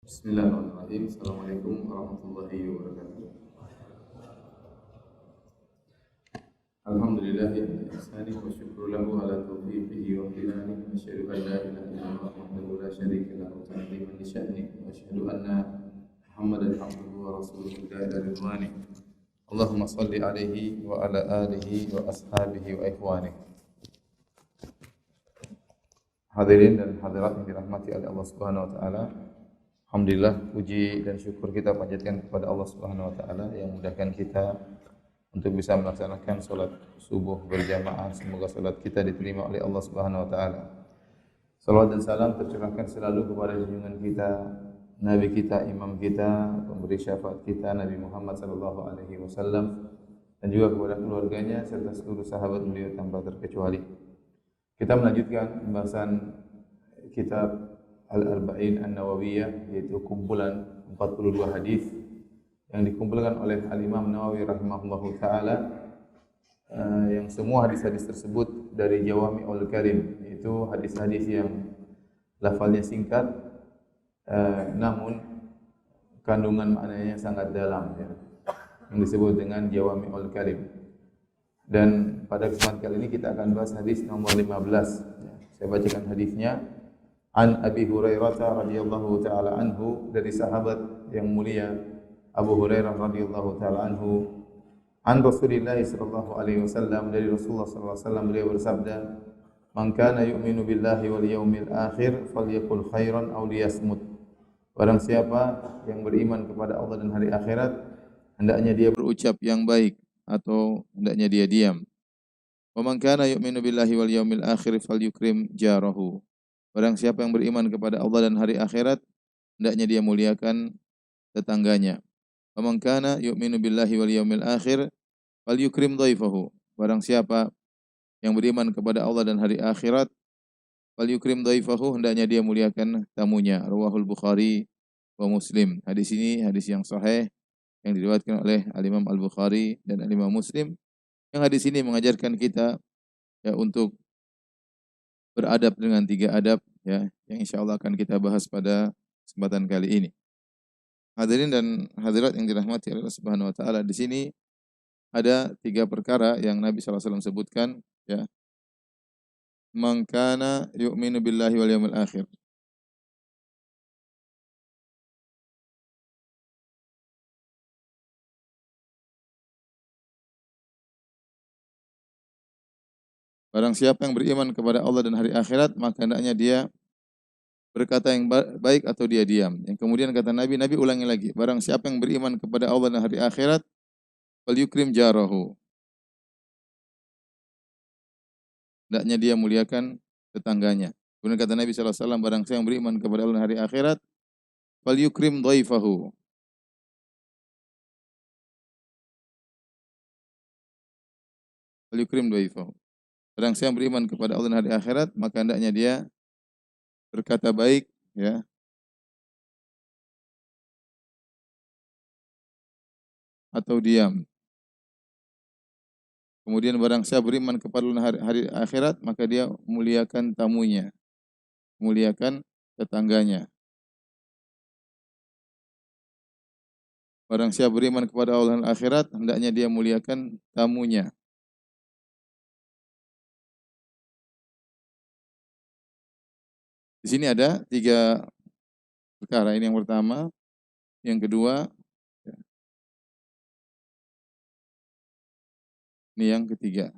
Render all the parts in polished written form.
Bismillahirrahmanirrahim. Assalamualaikum warahmatullahi wabarakatuh. Alhamdulillahi ala ihsani wa syukru lahu ala taufiqihi wa amtinani. Asyhadu an la ilaha illallah wahdahu la syarika lahu ta'ziman li sya'ni wa asyhadu anna Muhammadan abduhu wa rasuluhu ila ridwani. Allahumma salli alaihi wa ala alihi wa ashabihi wa ikhwani. Hadirin dan hadirat yang dirahmati oleh Allah Subhanahu wa taala. Alhamdulillah, puji dan syukur kita panjatkan kepada Allah Subhanahu wa taala yang memudahkan kita untuk bisa melaksanakan salat subuh berjamaah. Semoga salat kita diterima oleh Allah Subhanahu wa taala. Salawat dan salam tercurahkan selalu kepada junjungan kita, nabi kita, imam kita, pemberi syafaat kita, Nabi Muhammad sallallahu alaihi wasallam, dan juga kepada keluarganya serta seluruh sahabat beliau tanpa terkecuali. Kita melanjutkan pembahasan kitab Al-Arba'in An-Nawawiyah, yaitu kumpulan 42 hadis yang dikumpulkan oleh Al-Imam Nawawi rahimahullahu taala, yang semua hadis-hadis tersebut dari Jawami'ul Kalim, yaitu hadis-hadis yang lafalnya singkat namun kandungan maknanya sangat dalam, ya, yang disebut dengan Jawami'ul Kalim. Dan pada kesempatan kali ini kita akan bahas hadis nomor 15. Saya bacakan hadisnya. An Abi Hurairah radhiyallahu taala anhu, dari sahabat yang mulia Abu Hurairah radhiyallahu taala anhu, an Rasulillah sallallahu alaihi wasallam, dari Rasulullah sallallahu alaihi wasallam, beliau bersabda, "Man kana yu'minu billahi wal yawmil akhir falyaqul khairan aw liyasmut." Barang siapa yang beriman kepada Allah dan hari akhirat, hendaknya dia berucap yang baik atau hendaknya dia diam. Wa man kana yu'minu billahi wal yawmil akhir falyukrim jarahu. Barang siapa yang beriman kepada Allah dan hari akhirat, hendaknya dia muliakan tetangganya. Wa man kana yu'minu billahi wal yawmil akhir falyukrim dhaifahu. Barang siapa yang beriman kepada Allah dan hari akhirat, falyukrim dhaifahu, hendaknya dia muliakan tamunya. Rawahul Bukhari wa Muslim. Hadis ini hadis yang sahih yang diriwayatkan oleh Al-Imam Al-Bukhari dan Al-Imam Muslim. Yang hadis ini mengajarkan kita, ya, untuk beradab dengan 3 adab, ya, yang insyaallah akan kita bahas pada kesempatan kali ini. Hadirin dan hadirat yang dirahmati Allah Subhanahu wa taala, di sini ada 3 perkara yang Nabi sallallahu alaihi wasallam sebutkan, ya. Man kana yu'minu billahi wal yawmil akhir. Barang siapa yang beriman kepada Allah dan hari akhirat, maka hendaknya dia berkata yang baik atau dia diam. Yang kemudian kata Nabi ulangi lagi, barang siapa yang beriman kepada Allah dan hari akhirat, falyukrim jarahu. Hendaknya dia muliakan tetangganya. Kemudian kata Nabi sallallahu alaihi wasallam, barang siapa yang beriman kepada Allah dan hari akhirat, falyukrim dhaifahu. Falyukrim dhaifahu. Barang siapa yang beriman kepada Allah dan hari akhirat, maka hendaknya dia berkata baik, ya, atau diam. Kemudian barang siapa beriman kepada Allah dan hari akhirat, maka dia muliakan tamunya, muliakan tetangganya. Barang siapa beriman kepada Allah dan akhirat, hendaknya dia muliakan tamunya. Di sini ada 3 perkara. Ini yang pertama, yang kedua, ya, ini yang ketiga.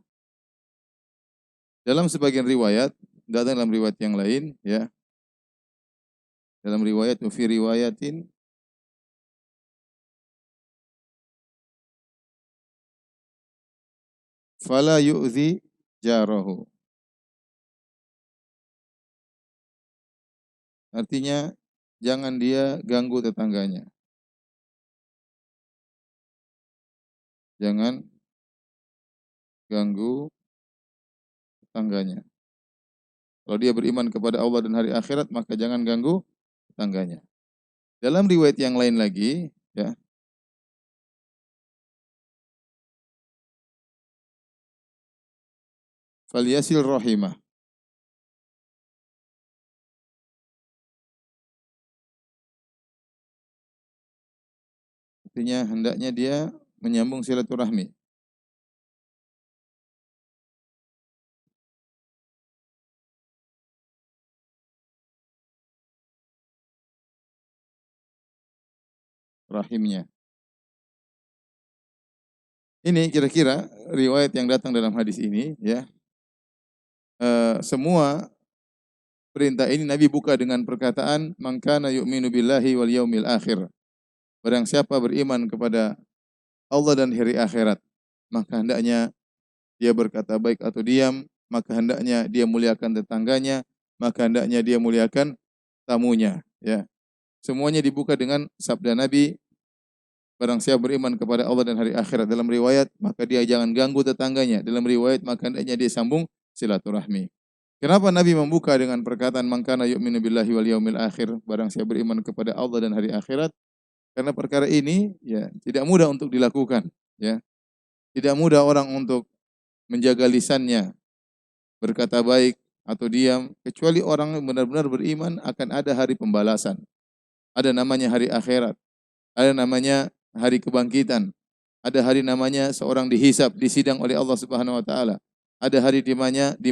Dalam sebagian riwayat, datang dalam riwayat yang lain, ya. Dalam riwayat, fi riwayatin fala yu'zi jarahu. Artinya, jangan dia ganggu tetangganya. Jangan ganggu tetangganya. Kalau dia beriman kepada Allah dan hari akhirat, maka jangan ganggu tetangganya. Dalam riwayat yang lain lagi, ya, falyasil rahimah. Artinya hendaknya dia menyambung silaturahmi. Rahimnya. Ini kira-kira riwayat yang datang dalam hadis ini ya. Semua perintah ini Nabi buka dengan perkataan man kana yu'minu billahi wal yaumil akhir. Barang siapa beriman kepada Allah dan hari akhirat, maka hendaknya dia berkata baik atau diam, maka hendaknya dia muliakan tetangganya, maka hendaknya dia muliakan tamunya, ya. Semuanya dibuka dengan sabda Nabi, barang siapa beriman kepada Allah dan hari akhirat. Dalam riwayat, maka dia jangan ganggu tetangganya. Dalam riwayat, maka hendaknya dia sambung silaturahmi. Kenapa Nabi membuka dengan perkataan man kana yu'minu billahi wal yaumil akhir, barang siapa beriman kepada Allah dan hari akhirat? Karena perkara ini ya tidak mudah untuk dilakukan, ya. Tidak mudah orang untuk menjaga lisannya, berkata baik atau diam, kecuali orang yang benar-benar beriman akan ada hari pembalasan. Ada namanya hari akhirat, ada namanya hari kebangkitan, ada hari namanya seorang dihisab, disidang oleh Allah Subhanahu wa taala. Ada hari di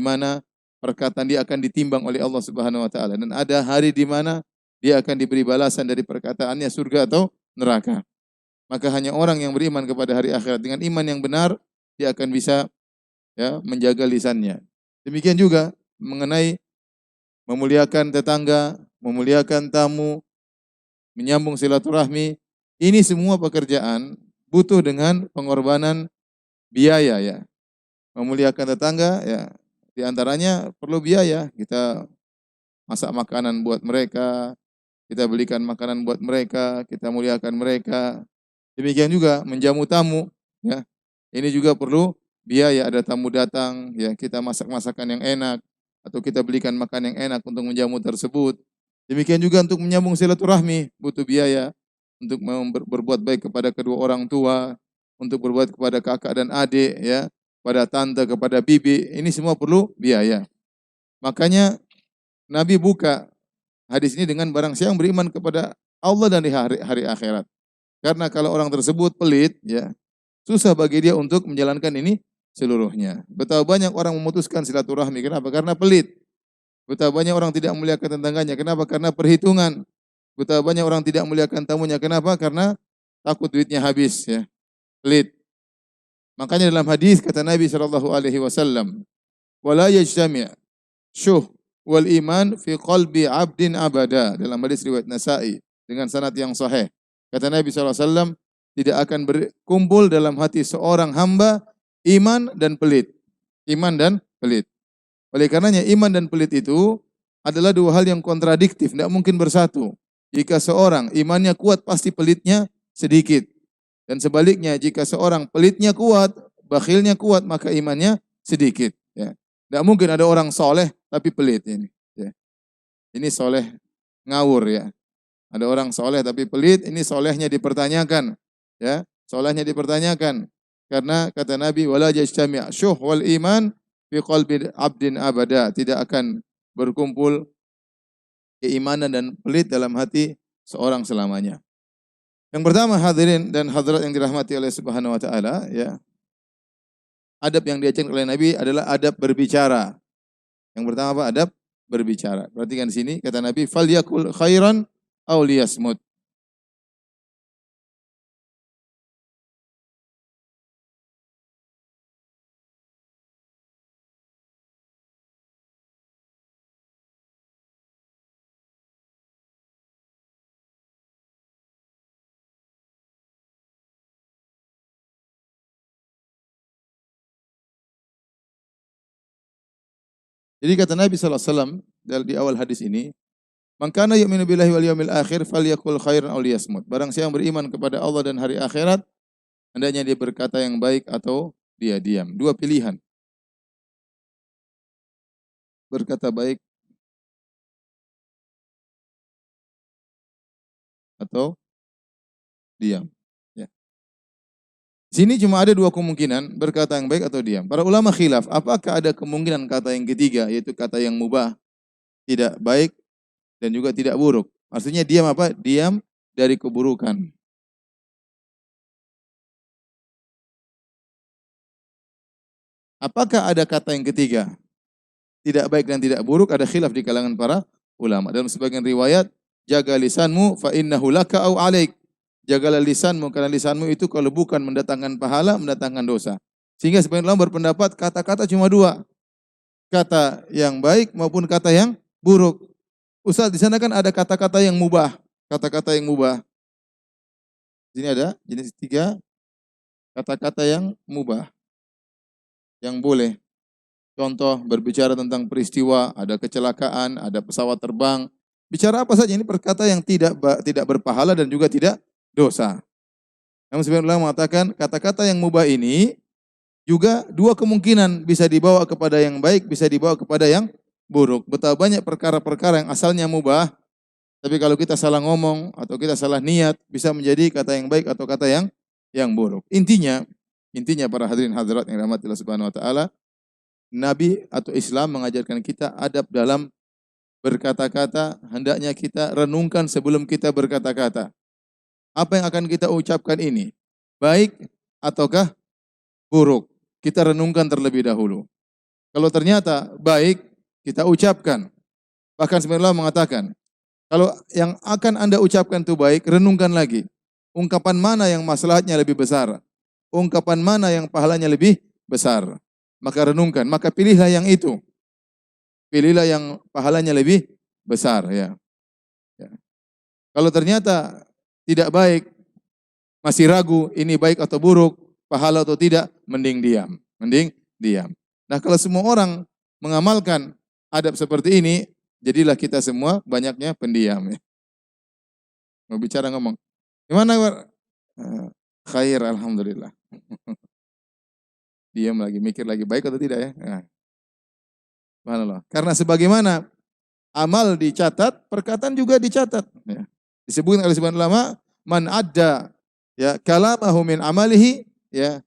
mana perkataan dia akan ditimbang oleh Allah Subhanahu wa taala, dan ada hari di mana dia akan diberi balasan dari perkataannya surga atau neraka. Maka hanya orang yang beriman kepada hari akhirat dengan iman yang benar, dia akan bisa ya menjaga lisannya. Demikian juga mengenai memuliakan tetangga, memuliakan tamu, menyambung silaturahmi, ini semua pekerjaan butuh dengan pengorbanan biaya ya. Memuliakan tetangga ya di antaranya perlu biaya. Kita masak makanan buat mereka, kita belikan makanan buat mereka, kita muliakan mereka. Demikian juga menjamu tamu ya. Ini juga perlu biaya, ada tamu datang ya, kita masak masakan yang enak atau kita belikan makan yang enak untuk menjamu tersebut. Demikian juga untuk menyambung silaturahmi butuh biaya, untuk berbuat baik kepada kedua orang tua, untuk berbuat kepada kakak dan adik ya, kepada tante, kepada bibi, ini semua perlu biaya. Makanya Nabi buka hadis ini dengan barang siapa yang beriman kepada Allah dan di hari akhirat. Karena kalau orang tersebut pelit ya, susah bagi dia untuk menjalankan ini seluruhnya. Betapa banyak orang memutuskan silaturahmi. Kenapa? Karena pelit. Betapa banyak orang tidak memuliakan tetangganya. Kenapa? Karena perhitungan. Betapa banyak orang tidak memuliakan tamunya. Kenapa? Karena takut duitnya habis. Ya. Pelit. Makanya dalam hadis kata Nabi SAW, "Wala yajtami' syuh wal iman fi qalbi abdin abada." Dalam hadis riwayat Nasa'i dengan sanad yang sahih. Kata Nabi SAW, tidak akan berkumpul dalam hati seorang hamba iman dan pelit. Iman dan pelit. Oleh karenanya iman dan pelit itu adalah dua hal yang kontradiktif, tidak mungkin bersatu. Jika seorang imannya kuat, pasti pelitnya sedikit. Dan sebaliknya, jika seorang pelitnya kuat, bakhilnya kuat, maka imannya sedikit. Ya. Tidak mungkin ada orang soleh tapi pelit ini. Ya. Ini soleh ngawur ya. Ada orang soleh tapi pelit, ini solehnya dipertanyakan. Ya, solehnya dipertanyakan. Karena kata Nabi, wala yajtami' syuh wal iman fi qalbi abdin abada. Tidak akan berkumpul keimanan dan pelit dalam hati seorang selamanya. Yang pertama hadirin dan hadirat yang dirahmati oleh Subhanahu wa taala, ya. Adab yang diajarkan oleh Nabi adalah adab berbicara. Yang pertama apa? Adab berbicara. Perhatikan di sini kata Nabi, falyakul khairan aw liyasmut. Jadi kata Nabi SAW di awal hadis ini, man kana yu'minu billahi wal yawmil akhir falyakul khairan aw liyasmut. Barang siapa yang beriman kepada Allah dan hari akhirat, hendaknya dia berkata yang baik atau dia diam. Dua pilihan. Berkata baik atau diam. Ya. Sini cuma ada dua kemungkinan, berkata yang baik atau diam. Para ulama khilaf, apakah ada kemungkinan kata yang ketiga, yaitu kata yang mubah, tidak baik dan juga tidak buruk. Maksudnya diam apa? Diam dari keburukan. Apakah ada kata yang ketiga? Tidak baik dan tidak buruk, ada khilaf di kalangan para ulama. Dalam sebagian riwayat, jaga lisanmu fa innahu laka au alaik. Jagalah lisanmu karena lisanmu itu kalau bukan mendatangkan pahala, mendatangkan dosa. Sehingga sebagian ulama berpendapat kata-kata cuma dua. Kata yang baik maupun kata yang buruk. Ustaz, di sana kan ada kata-kata yang mubah. Kata-kata yang mubah. Di sini ada jenis tiga kata-kata yang mubah. Yang boleh. Contoh berbicara tentang peristiwa, ada kecelakaan, ada pesawat terbang. Bicara apa saja ini perkata yang tidak berpahala dan juga tidak dosa. Namun sebagian ulama mengatakan kata-kata yang mubah ini juga dua kemungkinan, bisa dibawa kepada yang baik, bisa dibawa kepada yang buruk. Betapa banyak perkara-perkara yang asalnya mubah, tapi kalau kita salah ngomong atau kita salah niat bisa menjadi kata yang baik atau kata yang buruk. Intinya para hadirin hadirat yang dirahmati Allah Subhanahu wa taala, Nabi atau Islam mengajarkan kita adab dalam berkata-kata, hendaknya kita renungkan sebelum kita berkata-kata. Apa yang akan kita ucapkan ini? Baik ataukah buruk? Kita renungkan terlebih dahulu. Kalau ternyata baik, kita ucapkan. Bahkan sebenarnya Allah mengatakan, kalau yang akan Anda ucapkan itu baik, renungkan lagi. Ungkapan mana yang maslahatnya lebih besar? Ungkapan mana yang pahalanya lebih besar? Maka renungkan, maka pilihlah yang itu. Pilihlah yang pahalanya lebih besar. Ya. Kalau ternyata tidak baik, masih ragu ini baik atau buruk, pahala atau tidak, mending diam. Mending diam. Nah kalau semua orang mengamalkan adab seperti ini, jadilah kita semua banyaknya pendiam. Ya. Mau bicara ngomong, gimana? Khair, alhamdulillah. Diam lagi, mikir lagi, baik atau tidak ya? Nah. Subhanallah. Karena sebagaimana amal dicatat, perkataan juga dicatat. Ya. Disebutkan oleh sebagian ulama, man adda ya kalamahu min amalihi ya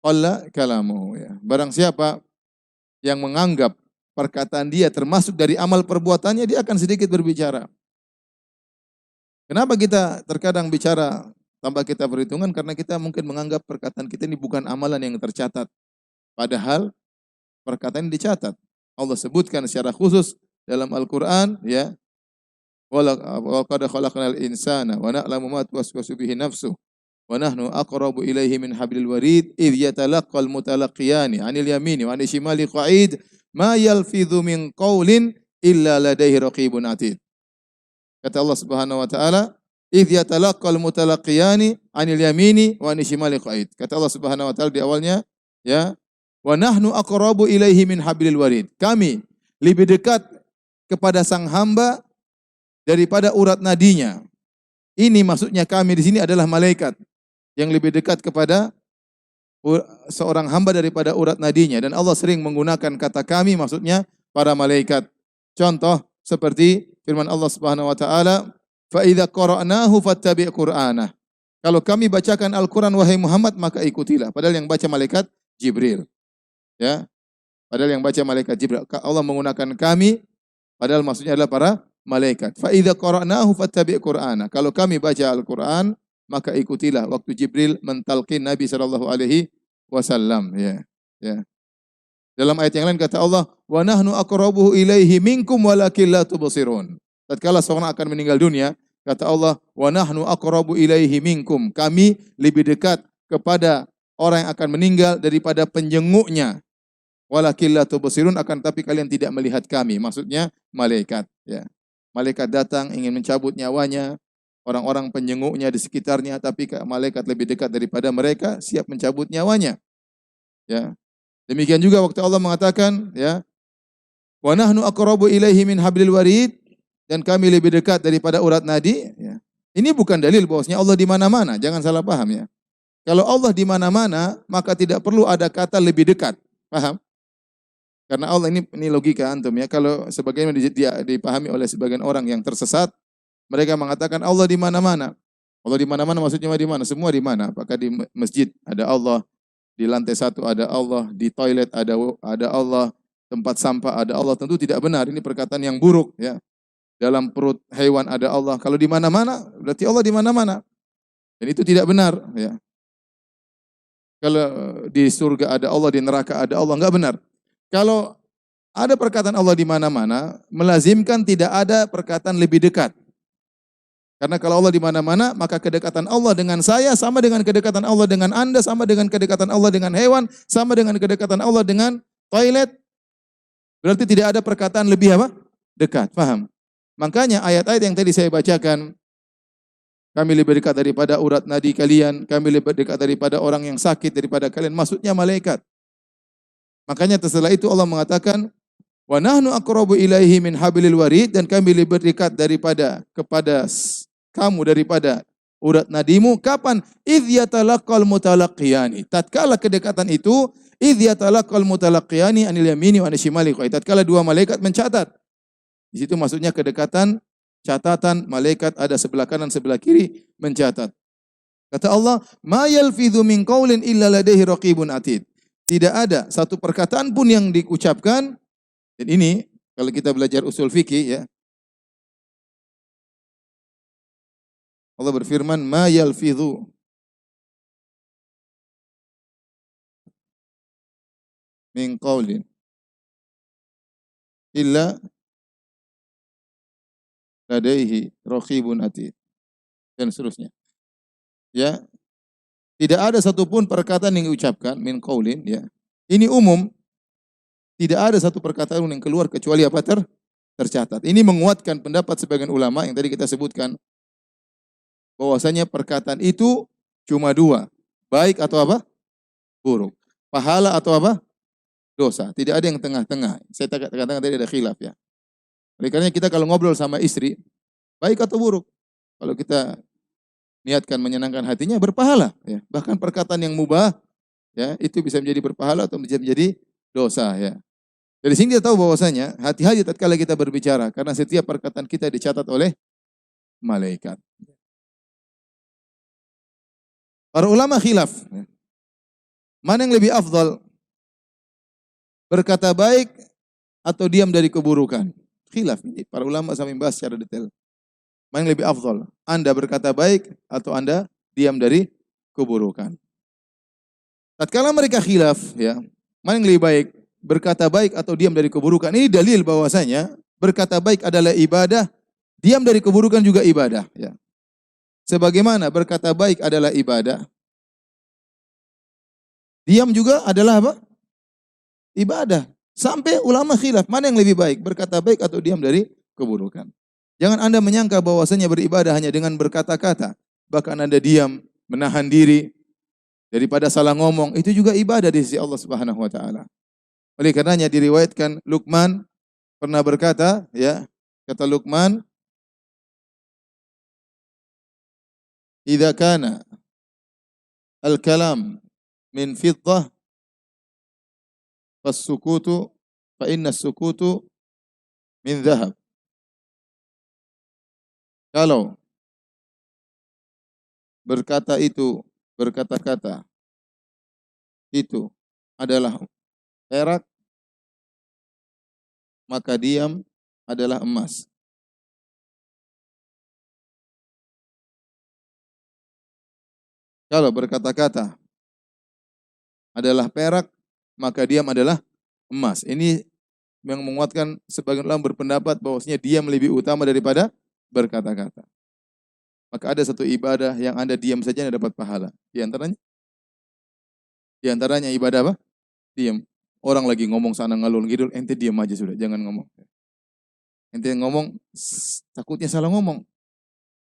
qalla kalamuhu ya. Barang siapa yang menganggap perkataan dia termasuk dari amal perbuatannya, dia akan sedikit berbicara. Kenapa kita terkadang bicara tanpa kita perhitungan? Karena kita mungkin menganggap perkataan kita ini bukan amalan yang tercatat. Padahal perkataan ini dicatat. Allah sebutkan secara khusus dalam Al-Quran, ya, wa qad khalaqnal insana wa na'lamu ma tuwaswisu bihi nafsuh wa nahnu aqrabu ilaihi min hablil warid idh yatalaqqal mutalaqiyani 'anil yamini wa 'anil shimali qa'id ma yalfidhu min qawlin illa ladaihi raqibun atid. Kata Allah Subhanahu wa taala, idh yatalaqqal mutalaqiyani 'anil yamini wa 'anil shimali qa'id. Kata Allah Subhanahu wa taala di awalnya, ya, wa nahnu aqrabu ilaihi min hablil warid. Kami lebih dekat kepada sang hamba daripada urat nadinya. Ini maksudnya kami di sini adalah malaikat yang lebih dekat kepada seorang hamba daripada urat nadinya. Dan Allah sering menggunakan kata kami, maksudnya para malaikat. Contoh seperti firman Allah Subhanahu wa taala, fa idza qara'nahu fattabi' qur'anah. Kalau kami bacakan Al-Qur'an wahai Muhammad, maka ikutilah. Padahal yang baca malaikat Jibril. Ya. Padahal yang baca malaikat Jibril. Allah menggunakan kami, padahal maksudnya adalah para malaikat. Fa idza qara'nahu fattabi' qur'ana. Kalau kami baca Al-Qur'an, maka ikutilah waktu Jibril mentalqin Nabi sallallahu alaihi wasallam, ya. Ya. Dalam ayat yang lain kata Allah, wa nahnu aqrabuhu ilaihi minkum walakin la tubsirun. Tatkala seorang akan meninggal dunia, kata Allah, wa nahnu aqrabu ilaihi minkum. Kami lebih dekat kepada orang yang akan meninggal daripada penjenguknya. Walakin la tubsirun, akan tapi kalian tidak melihat kami. Maksudnya malaikat, ya. Malaikat datang ingin mencabut nyawanya, orang-orang penjenguknya di sekitarnya, tapi malaikat lebih dekat daripada mereka, siap mencabut nyawanya. Ya. Demikian juga waktu Allah mengatakan, ya, wa nahnu aqrabu ilaihi min hablil warid, dan kami lebih dekat daripada urat nadi, ya. Ini bukan dalil bahwasanya Allah di mana-mana, jangan salah paham, ya. Kalau Allah di mana-mana, maka tidak perlu ada kata lebih dekat. Paham? Karena Allah ini logika antum, ya. Kalau sebagaimana dipahami oleh sebagian orang yang tersesat, mereka mengatakan Allah di mana-mana. Allah di mana-mana maksudnya di mana? Semua di mana? Apakah di masjid ada Allah, di lantai 1 ada Allah, di toilet ada Allah, tempat sampah ada Allah? Tentu tidak benar. Ini perkataan yang buruk, ya. Dalam perut hewan ada Allah. Kalau di mana-mana, berarti Allah di mana-mana. Dan itu tidak benar, ya. Kalau di surga ada Allah, di neraka ada Allah, enggak benar. Kalau ada perkataan Allah di mana-mana, melazimkan tidak ada perkataan lebih dekat. Karena kalau Allah di mana-mana, maka kedekatan Allah dengan saya sama dengan kedekatan Allah dengan Anda, sama dengan kedekatan Allah dengan hewan, sama dengan kedekatan Allah dengan toilet. Berarti tidak ada perkataan lebih apa? Dekat. Paham? Makanya ayat-ayat yang tadi saya bacakan, kami lebih dekat daripada urat nadi kalian, kami lebih dekat daripada orang yang sakit daripada kalian. Maksudnya malaikat. Makanya setelah itu Allah mengatakan, wa nahnu aqrabu ilaihi min hablil warid, dan kami lebih dekat kepada kamu daripada urat nadimu. Kapan? Idz yatalaqal mutalaqiyani. Tatkala kedekatan itu, idz yatalaqal mutalaqiyani anil yamini wa anil shimali. Tatkala dua malaikat mencatat. Di situ maksudnya kedekatan, catatan, malaikat ada sebelah kanan, sebelah kiri mencatat. Kata Allah, ma yalfidhu min qaulin illa ladaihi raqibun atid. Tidak ada satu perkataan pun yang diucapkan, dan ini kalau kita belajar usul fikih ya, Allah berfirman, ma yalfidhu min qaulin illa ladaihi raqibun atid, dan seterusnya. Ya, tidak ada satupun perkataan yang diucapkan min qaulin ya. Ini umum. Tidak ada satu perkataan yang keluar kecuali apa? Tercatat. Ini menguatkan pendapat sebagian ulama yang tadi kita sebutkan, bahwasanya perkataan itu cuma dua, baik atau apa? Buruk. Pahala atau apa? Dosa. Tidak ada yang tengah-tengah. Saya katakan tadi ada khilaf ya. Oleh karena kita kalau ngobrol sama istri, baik atau buruk, kalau kita niatkan menyenangkan hatinya, berpahala. Ya. Bahkan perkataan yang mubah, ya itu bisa menjadi berpahala atau bisa menjadi dosa. Ya. Dari sini kita tahu bahwasanya hati-hati tatkala kita berbicara, karena setiap perkataan kita dicatat oleh malaikat. Para ulama khilaf. Mana yang lebih afdal? Berkata baik atau diam dari keburukan? Khilaf. Para ulama sampai membahas secara detail. Mana yang lebih afdal? Anda berkata baik atau Anda diam dari keburukan? Tatkala mereka khilaf, ya, mana yang lebih baik? Berkata baik atau diam dari keburukan? Ini dalil bahwasanya berkata baik adalah ibadah, diam dari keburukan juga ibadah. Ya. Sebagaimana berkata baik adalah ibadah, diam juga adalah apa? Ibadah. Sampai ulama khilaf, mana yang lebih baik? Berkata baik atau diam dari keburukan? Jangan Anda menyangka bahwasanya beribadah hanya dengan berkata-kata. Bahkan Anda diam, menahan diri daripada salah ngomong. Itu juga ibadah di sisi Allah Subhanahu wa taala. Oleh karenanya diriwayatkan Luqman pernah berkata, ya, kata Luqman, "Idza kana al-kalam min fiddah fas-sukutu fa inna as-sukutu min dhahab." Kalau berkata-kata itu adalah perak, maka diam adalah emas. Kalau berkata-kata adalah perak, maka diam adalah emas. Ini yang menguatkan sebagian ulama berpendapat bahwasanya diam lebih utama daripada berkata-kata. Maka ada satu ibadah yang Anda diam saja Anda dapat pahala. Di antaranya ibadah apa? Diam. Orang lagi ngomong sana ngalur ngidul, ente diam aja sudah, jangan ngomong. Ente ngomong, takutnya salah ngomong.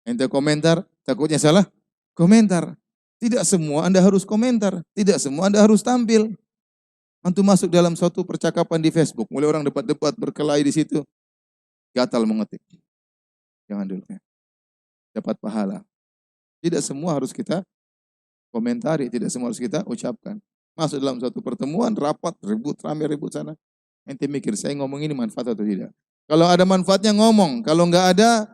Ente komentar, takutnya salah komentar. Tidak semua Anda harus komentar. Tidak semua Anda harus tampil. Antum masuk dalam suatu percakapan di Facebook. Mulai orang debat-debat berkelahi di situ. Gatal mengetik. Jangan dulu. Ya. Dapat pahala. Tidak semua harus kita komentari. Tidak semua harus kita ucapkan. Masuk dalam suatu pertemuan, rapat, ribut, rame ribut sana. Ente mikir, saya ngomong ini manfaat atau tidak. Kalau ada manfaatnya ngomong. Kalau enggak ada,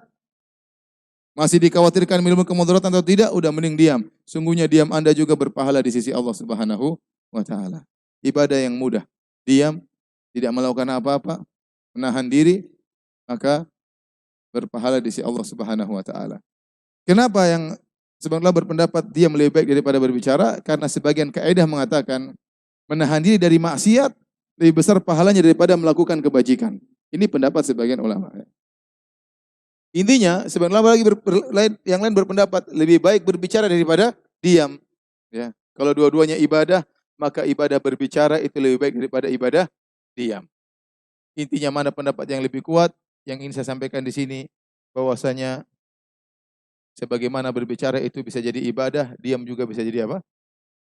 masih dikhawatirkan ilmu kemudaratan atau tidak, udah mending diam. Sungguhnya diam Anda juga berpahala di sisi Allah Subhanahu wa taala. Ibadah yang mudah. Diam, tidak melakukan apa-apa, menahan diri, maka berpahala di sisi Allah Subhanahu wa taala. Kenapa yang Sebagian ulama berpendapat diam lebih baik daripada berbicara karena sebagian kaidah mengatakan menahan diri dari maksiat lebih besar pahalanya daripada melakukan kebajikan. Ini pendapat sebagian ulama. Intinya, sebagian ulama lagi yang lain berpendapat lebih baik berbicara daripada diam. Ya, kalau dua-duanya ibadah, maka ibadah berbicara itu lebih baik daripada ibadah diam. Intinya mana pendapat yang lebih kuat? Yang ingin saya sampaikan di sini bahwasanya sebagaimana berbicara itu bisa jadi ibadah, diam juga bisa jadi apa?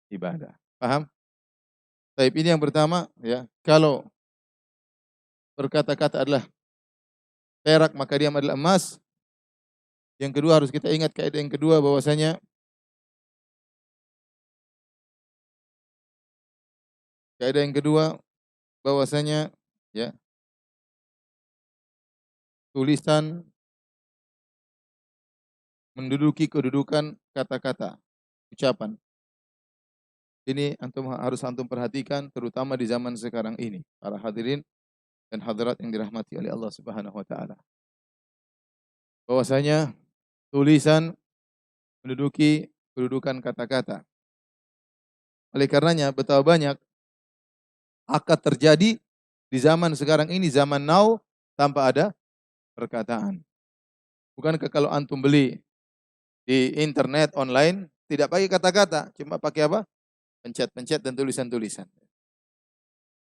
Ibadah. Paham? Baik, ini yang pertama ya. Kalau berkata-kata adalah perak maka diam adalah emas. Yang kedua harus kita ingat kaidah yang kedua bahwasanya kaidah yang kedua bahwasanya ya, tulisan menduduki kedudukan kata-kata, ucapan. Ini harus antum perhatikan terutama di zaman sekarang ini, para hadirin dan hadirat yang dirahmati oleh Allah Subhanahu wa taala. Bahwasanya tulisan menduduki kedudukan kata-kata. Oleh karenanya betapa banyak akad terjadi di zaman sekarang ini, zaman now, tanpa ada perkataan. Bukankah kalau antum beli di internet online tidak pakai kata-kata, cuma pakai apa? Pencet-pencet dan tulisan-tulisan.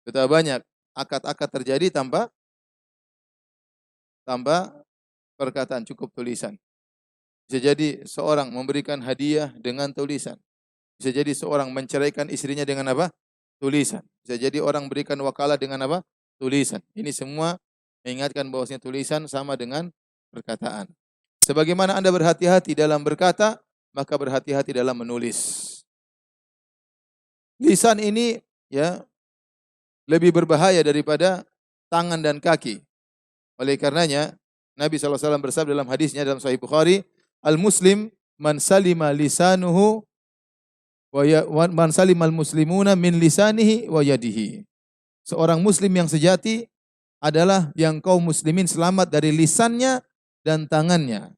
Betapa banyak akad-akad terjadi tanpa perkataan, cukup tulisan. Bisa jadi seorang memberikan hadiah dengan tulisan. Bisa jadi seorang menceraikan istrinya dengan apa? Tulisan. Bisa jadi orang berikan wakalah dengan apa? Tulisan. Ini semua mengingatkan bahwasanya tulisan sama dengan perkataan. Sebagaimana Anda berhati-hati dalam berkata, maka berhati-hati dalam menulis. Lisan ini ya lebih berbahaya daripada tangan dan kaki. Oleh karenanya Nabi SAW bersabda dalam hadisnya dalam Sahih Bukhari, "Al-Muslim man salima lisanuhu man salimal muslimuna min lisanihi wa yadihi." Seorang muslim yang sejati adalah yang kaum muslimin selamat dari lisannya dan tangannya.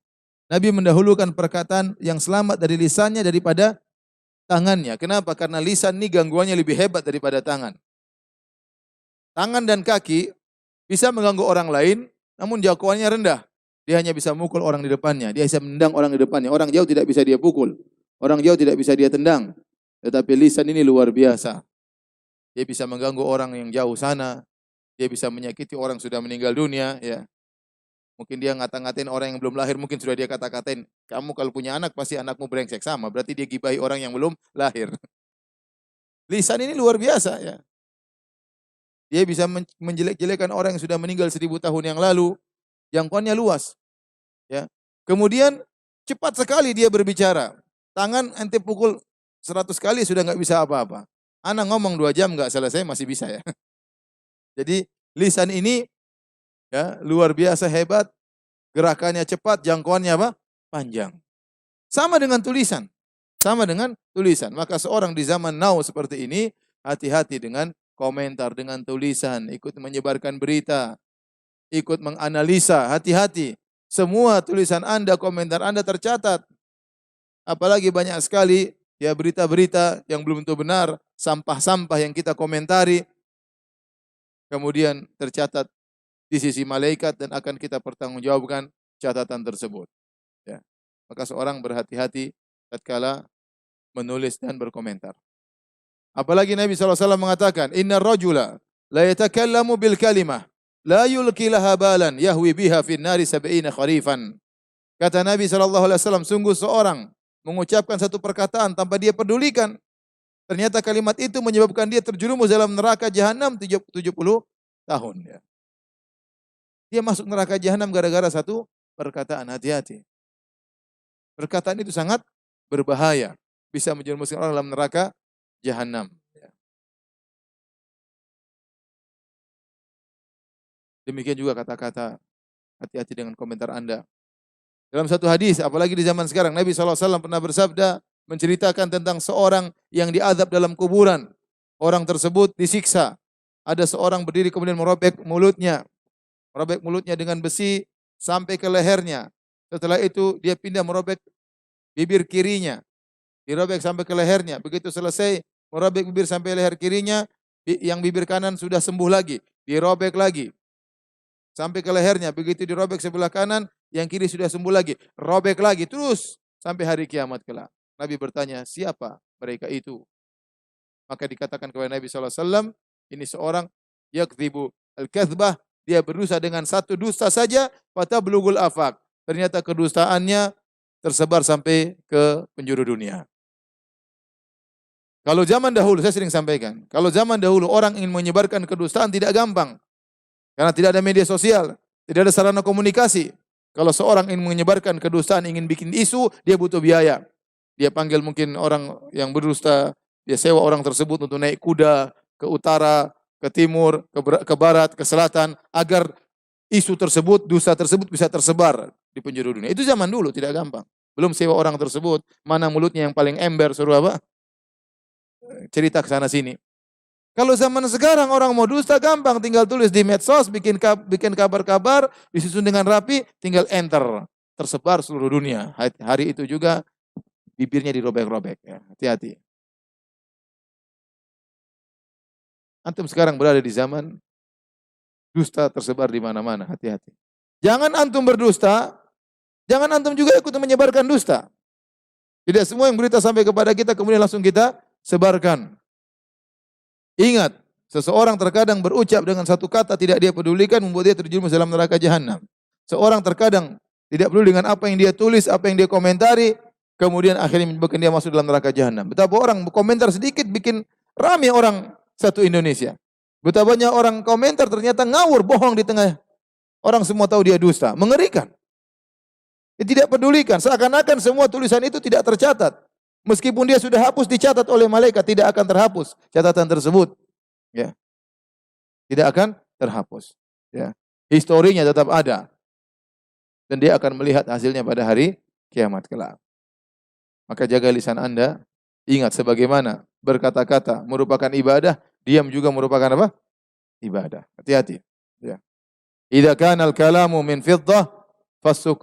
Nabi mendahulukan perkataan yang selamat dari lisannya daripada tangannya. Kenapa? Karena lisan ini gangguannya lebih hebat daripada tangan. Tangan dan kaki bisa mengganggu orang lain, namun jangkauannya rendah. Dia hanya bisa mukul orang di depannya, dia bisa menendang orang di depannya. Orang jauh tidak bisa dia pukul, orang jauh tidak bisa dia tendang. Tetapi lisan ini luar biasa. Dia bisa mengganggu orang yang jauh sana, dia bisa menyakiti orang sudah meninggal dunia. Ya, mungkin dia ngata-ngatain orang yang belum lahir, mungkin sudah dia kata-katain, kamu kalau punya anak pasti anakmu brengsek, sama. Berarti dia gibahi orang yang belum lahir. Lisan ini luar biasa ya. Dia bisa menjelek-jelekan orang yang sudah meninggal 1000 tahun yang lalu. Jangkauannya luas. Ya. Kemudian cepat sekali dia berbicara. Tangan ente pukul 100 kali sudah nggak bisa apa-apa. Anak ngomong 2 jam nggak selesai masih bisa ya. Jadi lisan ini ya luar biasa hebat. Gerakannya cepat, jangkauannya apa? Panjang. Sama dengan tulisan. Sama dengan tulisan. Maka seorang di zaman now seperti ini hati-hati dengan komentar, dengan tulisan, ikut menyebarkan berita, ikut menganalisa, hati-hati. Semua tulisan Anda, komentar Anda tercatat. Apalagi banyak sekali ya berita-berita yang belum tentu benar, sampah-sampah yang kita komentari, kemudian tercatat di sisi malaikat dan akan kita pertanggungjawabkan catatan tersebut. Ya. Maka seorang berhati-hati tatkala menulis dan berkomentar. Apalagi Nabi SAW mengatakan, "Innar rajula la yatakallamu bil kalimah la yulqi laha balan yahwi biha fin nari 70 kharifan." Kata Nabi SAW, sungguh seorang mengucapkan satu perkataan tanpa dia pedulikan. Ternyata kalimat itu menyebabkan dia terjerumus dalam neraka jahanam 70 tahun. Ya. Dia masuk neraka jahanam gara-gara satu perkataan, hati-hati. Perkataan itu sangat berbahaya. Bisa menjerumuskan orang dalam neraka jahanam. Demikian juga kata-kata, hati-hati dengan komentar Anda. Dalam satu hadis, apalagi di zaman sekarang, Nabi SAW pernah bersabda, menceritakan tentang seorang yang diazab dalam kuburan. Orang tersebut disiksa. Ada seorang berdiri kemudian merobek mulutnya dengan besi sampai ke lehernya. Setelah itu dia pindah merobek bibir kirinya, dirobek sampai ke lehernya. Begitu selesai merobek bibir sampai leher kirinya, yang bibir kanan sudah sembuh lagi, dirobek lagi sampai ke lehernya. Begitu dirobek sebelah kanan, yang kiri sudah sembuh lagi, robek lagi terus sampai hari kiamat kelak. Nabi bertanya, siapa mereka itu? Maka dikatakan kepada Nabi SAW, ini seorang yakdzibu al-kadzbah, dia berusaha dengan satu dusta saja, fatablugul afaq. Ternyata kedustaannya tersebar sampai ke penjuru dunia. Kalau zaman dahulu, saya sering sampaikan, kalau zaman dahulu orang ingin menyebarkan kedustaan tidak gampang. Karena tidak ada media sosial, tidak ada sarana komunikasi. Kalau seorang ingin menyebarkan kedustaan, ingin bikin isu, dia butuh biaya. Dia panggil mungkin orang yang berdusta, dia sewa orang tersebut untuk naik kuda ke utara, ke timur, ke barat, ke selatan, agar isu tersebut, dusta tersebut bisa tersebar di penjuru dunia. Itu zaman dulu, tidak gampang. Belum sewa orang tersebut, mana mulutnya yang paling ember, suruh apa? Cerita ke sana sini. Kalau zaman sekarang orang mau dusta gampang, tinggal tulis di medsos, bikin kabar-kabar, disusun dengan rapi, tinggal enter, tersebar seluruh dunia. Hari itu juga bibirnya dirobek-robek. Ya, hati-hati. Antum sekarang berada di zaman dusta tersebar di mana-mana, hati-hati. Jangan antum berdusta, jangan antum juga ikut menyebarkan dusta. Tidak semua yang berita sampai kepada kita kemudian langsung kita sebarkan. Ingat, seseorang terkadang berucap dengan satu kata tidak dia pedulikan membuat dia terjerumus dalam neraka jahanam. Seorang terkadang tidak peduli dengan apa yang dia tulis, apa yang dia komentari, kemudian akhirnya menyebabkan dia masuk dalam neraka jahanam. Betapa orang berkomentar sedikit bikin ramai orang satu Indonesia. Betapa banyak orang komentar ternyata ngawur, bohong di tengah. Orang semua tahu dia dusta. Mengerikan. Dia tidak pedulikan. Seakan-akan semua tulisan itu tidak tercatat. Meskipun dia sudah hapus, dicatat oleh malaikat, tidak akan terhapus catatan tersebut. Ya. Tidak akan terhapus. Ya. Historinya tetap ada. Dan dia akan melihat hasilnya pada hari kiamat kelak. Maka jaga lisan Anda. Ingat sebagaimana berkata-kata merupakan ibadah, diam juga merupakan apa? Ibadah. Hati-hati. Ya. Idza kana al-kalamu min fiddah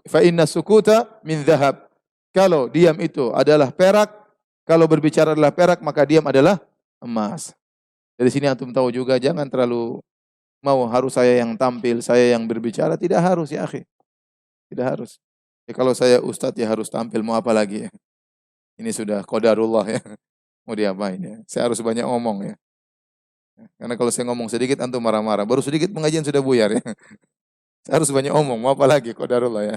fa inna sukuta min dhahab. Kalau diam itu adalah perak, kalau berbicara adalah perak, maka diam adalah emas. Dari sini antum tahu juga jangan terlalu mau harus saya yang tampil, saya yang berbicara, tidak harus ya akhi. Tidak harus. Ya, kalau saya ustadz ya harus tampil, mau apa lagi ya. Ini sudah qadarullah ya. Mau diapain ya. Saya harus banyak ngomong ya. Karena kalau saya ngomong sedikit antum marah-marah. Baru sedikit pengajian sudah buyar ya. Saya harus banyak ngomong, mau apa lagi qadarullah ya.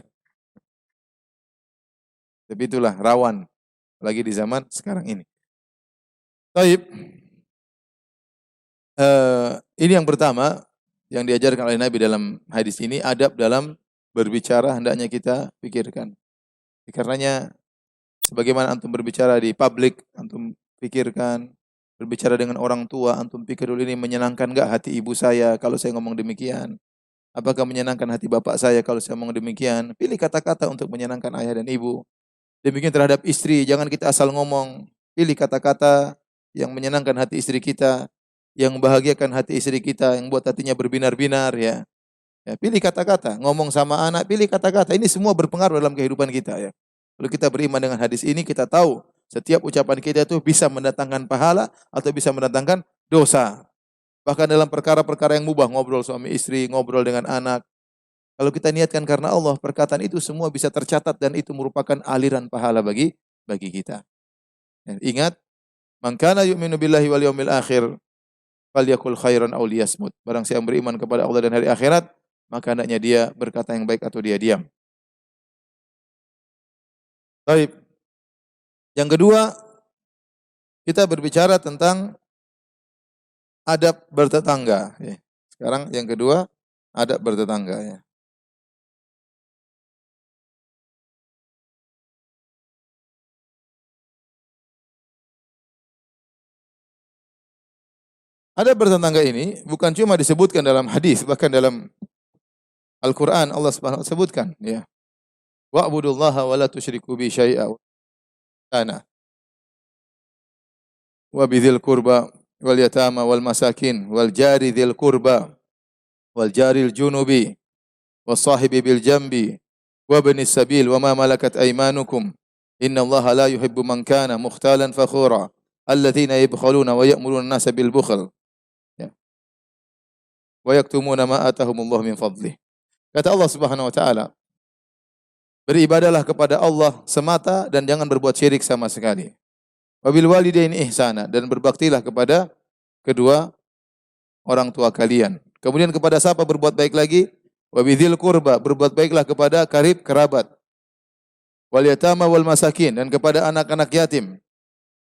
Tapi itulah rawan lagi di zaman sekarang ini. Taib. Ini yang pertama yang diajarkan oleh Nabi dalam hadis ini, adab dalam berbicara hendaknya kita pikirkan. Karenanya sebagaimana antum berbicara di publik, antum pikirkan, berbicara dengan orang tua, antum pikir dulu ini menyenangkan enggak hati ibu saya kalau saya ngomong demikian? Apakah menyenangkan hati bapak saya kalau saya ngomong demikian? Pilih kata-kata untuk menyenangkan ayah dan ibu. Demikian terhadap istri, jangan kita asal ngomong. Pilih kata-kata yang menyenangkan hati istri kita, yang membahagiakan hati istri kita, yang buat hatinya berbinar-binar ya. Ya, pilih kata-kata, ngomong sama anak, pilih kata-kata. Ini semua berpengaruh dalam kehidupan kita ya. Kalau kita beriman dengan hadis ini, kita tahu setiap ucapan kita itu bisa mendatangkan pahala atau bisa mendatangkan dosa. Bahkan dalam perkara-perkara yang mubah, ngobrol suami istri, ngobrol dengan anak. Kalau kita niatkan karena Allah, perkataan itu semua bisa tercatat dan itu merupakan aliran pahala bagi kita. Ya, ingat, man kana yu'minu billahi wal yawmil akhir falyakul khairan aw liyasmut. Barang siapa beriman kepada Allah dan hari akhirat, maka hendaknya dia berkata yang baik atau dia diam. Baik. Yang kedua, kita berbicara tentang adab bertetangga. Sekarang yang kedua, adab bertetangga. Ya. Adab bertetangga ini bukan cuma disebutkan dalam hadis, bahkan dalam Al-Quran Allah Subhanahu wa taala sebutkan. Ya. Wa'budullaha wa la tusyriku bi syai'a. Wa bidzil qurba wal yatama wal masakin wal jari dzil qurba wal jaril junubi was sahibi bil jambi wa ibnis sabil wa ma malakat aymanukum Innallaha la yuhibbu man kana mukhtalan fakhura, alladzina yabkhaluna wa ya'muruna an-nasa bil bukhl. Ya. Wa yaktumuna ma atahumullahu min fadlih. Kata Allah Subhanahu wa taala, beribadahlah kepada Allah semata dan jangan berbuat syirik sama sekali. Wabil walidaini ihsana, dan berbaktilah kepada kedua orang tua kalian. Kemudian kepada siapa berbuat baik lagi? Wabidzil qurba, berbuat baiklah kepada karib kerabat. Wal yatama wal masakin, dan kepada anak-anak yatim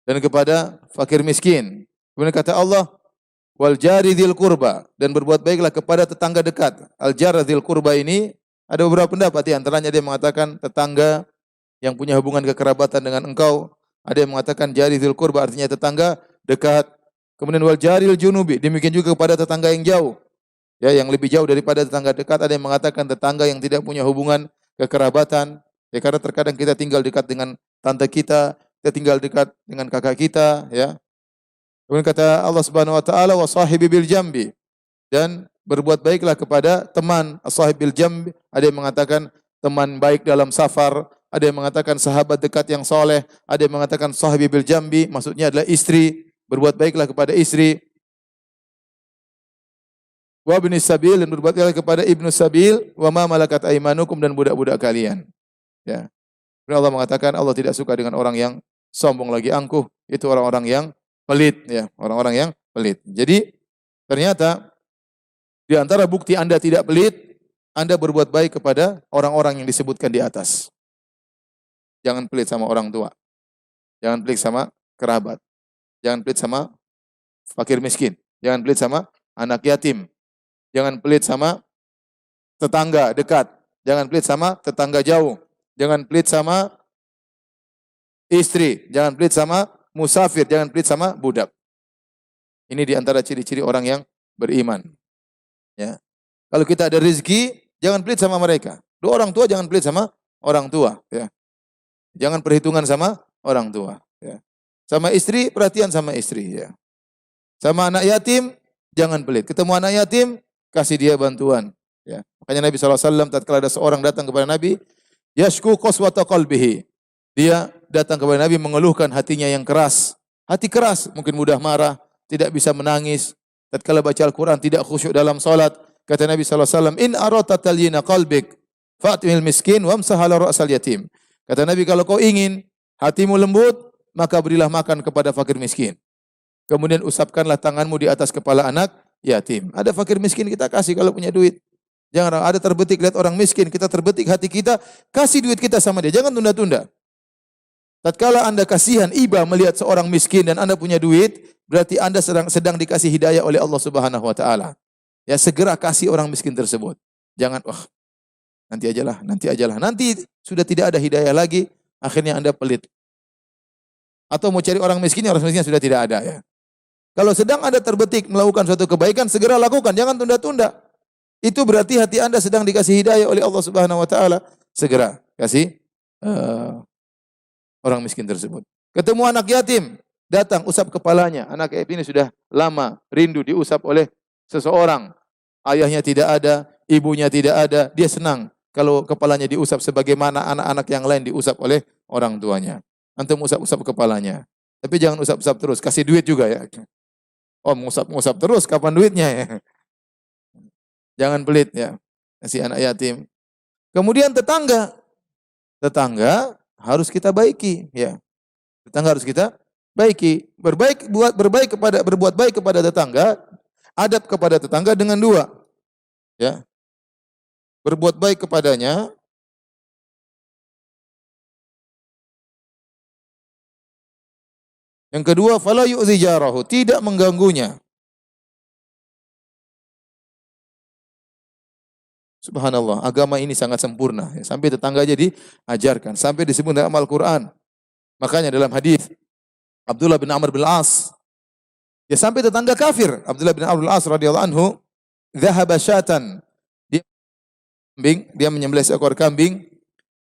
dan kepada fakir miskin. Kemudian kata Allah, wal jari dzil qurba, dan berbuat baiklah kepada tetangga dekat. Al jar dzil qurba ini ada beberapa pendapat, di antaranya dia mengatakan tetangga yang punya hubungan kekerabatan dengan engkau. Ada yang mengatakan jari dzil qurba artinya tetangga dekat. Kemudian wal jaril junubi, demikian juga kepada tetangga yang jauh. Ya, yang lebih jauh daripada tetangga dekat. Ada yang mengatakan tetangga yang tidak punya hubungan kekerabatan. Ya, karena terkadang kita tinggal dekat dengan tante kita tinggal dekat dengan kakak kita, ya. Kemudian kata Allah Subhanahu wa taala, wa sahibi bil jambi, dan berbuat baiklah kepada teman. As-sahib bil jambi, ada yang mengatakan teman baik dalam safar, ada yang mengatakan sahabat dekat yang soleh, ada yang mengatakan sahibi bil jambi, maksudnya adalah istri, berbuat baiklah kepada istri. Wa ibnis sabil, dan berbuat baiklah kepada ibnu sabil, wa ma malakat aimanukum, dan budak-budak kalian. Ya. Allah mengatakan Allah tidak suka dengan orang yang sombong lagi angkuh, itu orang-orang yang pelit, ya, orang-orang yang pelit. Jadi ternyata di antara bukti Anda tidak pelit, Anda berbuat baik kepada orang-orang yang disebutkan di atas. Jangan pelit sama orang tua. Jangan pelit sama kerabat. Jangan pelit sama fakir miskin. Jangan pelit sama anak yatim. Jangan pelit sama tetangga dekat. Jangan pelit sama tetangga jauh. Jangan pelit sama istri. Jangan pelit sama musafir. Jangan pelit sama budak. Ini di antara ciri-ciri orang yang beriman. Ya. Kalau kita ada rezeki, jangan pelit sama mereka. Dua orang tua jangan pelit sama orang tua. Ya. Jangan perhitungan sama orang tua. Ya. Sama istri, perhatian sama istri. Ya. Sama anak yatim, jangan pelit. Ketemu anak yatim, kasih dia bantuan. Ya. Makanya Nabi SAW tatkala ada seorang datang kepada Nabi, yashku qaswata qalbihi. Dia datang kepada Nabi mengeluhkan hatinya yang keras. Hati keras, mungkin mudah marah, tidak bisa menangis. Tatkala baca Al-Quran tidak khusyuk dalam salat. Kata Nabi SAW, in arata talyina qalbik, fa'timil miskin, wamsah ala ra'sal yatim. Kata Nabi, kalau kau ingin hatimu lembut, maka berilah makan kepada fakir miskin. Kemudian usapkanlah tanganmu di atas kepala anak yatim. Ada fakir miskin kita kasih kalau punya duit. Jangan ada terbetik lihat orang miskin, kita terbetik hati kita, kasih duit kita sama dia. Jangan tunda-tunda. Tatkala Anda kasihan, iba melihat seorang miskin dan Anda punya duit, berarti Anda sedang dikasih hidayah oleh Allah Subhanahu wa taala. Ya, segera kasih orang miskin tersebut. Jangan, wah, nanti ajalah. Nanti sudah tidak ada hidayah lagi, akhirnya Anda pelit. Atau mau cari orang miskin sudah tidak ada, ya. Kalau sedang Anda terbetik melakukan suatu kebaikan, segera lakukan, jangan tunda-tunda. Itu berarti hati Anda sedang dikasih hidayah oleh Allah Subhanahu wa taala. Segera kasih orang miskin tersebut. Ketemu anak yatim, datang usap kepalanya. Anak yatim ini sudah lama rindu diusap oleh seseorang. Ayahnya tidak ada, ibunya tidak ada, dia senang kalau kepalanya diusap sebagaimana anak-anak yang lain diusap oleh orang tuanya. Antum usap-usap kepalanya. Tapi jangan usap-usap terus, kasih duit juga, ya. Oh, ngusap terus, kapan duitnya, ya? Jangan pelit, ya. Kasih anak yatim. Kemudian tetangga harus kita baiki, ya. Tetangga harus kita baiki. Berbuat baik kepada tetangga, adab kepada tetangga dengan dua. Ya. Berbuat baik kepadanya, yang kedua, fala yu'zi jarahu, tidak mengganggunya. Subhanallah, agama ini sangat sempurna. Sampai tetangga aja diajarkan, sampai disebut dalam Al-Quran. Makanya dalam hadis Abdullah bin Amr bin As, ya sampai tetangga kafir. Abdullah bin Amr bin As radhiyallahu anhu, dhahaba syatan. Dia menyembelih seekor kambing,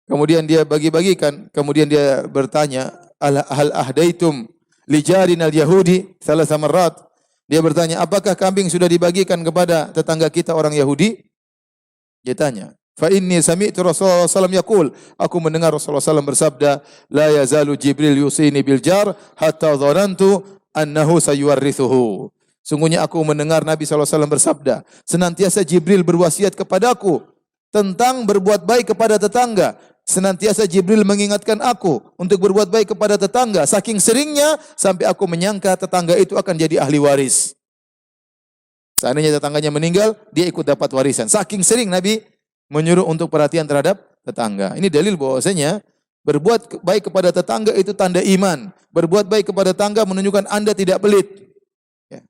kemudian dia bagi-bagikan, kemudian dia bertanya, hal ahdaitum li jarinal yahudi thalatha marrat. Dia bertanya, apakah kambing sudah dibagikan kepada tetangga kita orang Yahudi? Dia tanya, Fa inni sami'tu Rasulullah sallallahu alaihi wasallam yaqul, aku mendengar Rasulullah sallallahu bersabda, la yazalu Jibril yusini bil jar hatta dhanantu annahu sayuwarrithuhu. Sungguhnya aku mendengar Nabi sallallahu alaihi wasallam bersabda, senantiasa Jibril berwasiat kepadaku tentang berbuat baik kepada tetangga. Senantiasa Jibril mengingatkan aku untuk berbuat baik kepada tetangga. Saking seringnya sampai aku menyangka tetangga itu akan jadi ahli waris. Seandainya tetangganya meninggal, dia ikut dapat warisan. Saking sering Nabi menyuruh untuk perhatian terhadap tetangga. Ini dalil bahwasanya berbuat baik kepada tetangga itu tanda iman. Berbuat baik kepada tetangga menunjukkan Anda tidak pelit. Ya.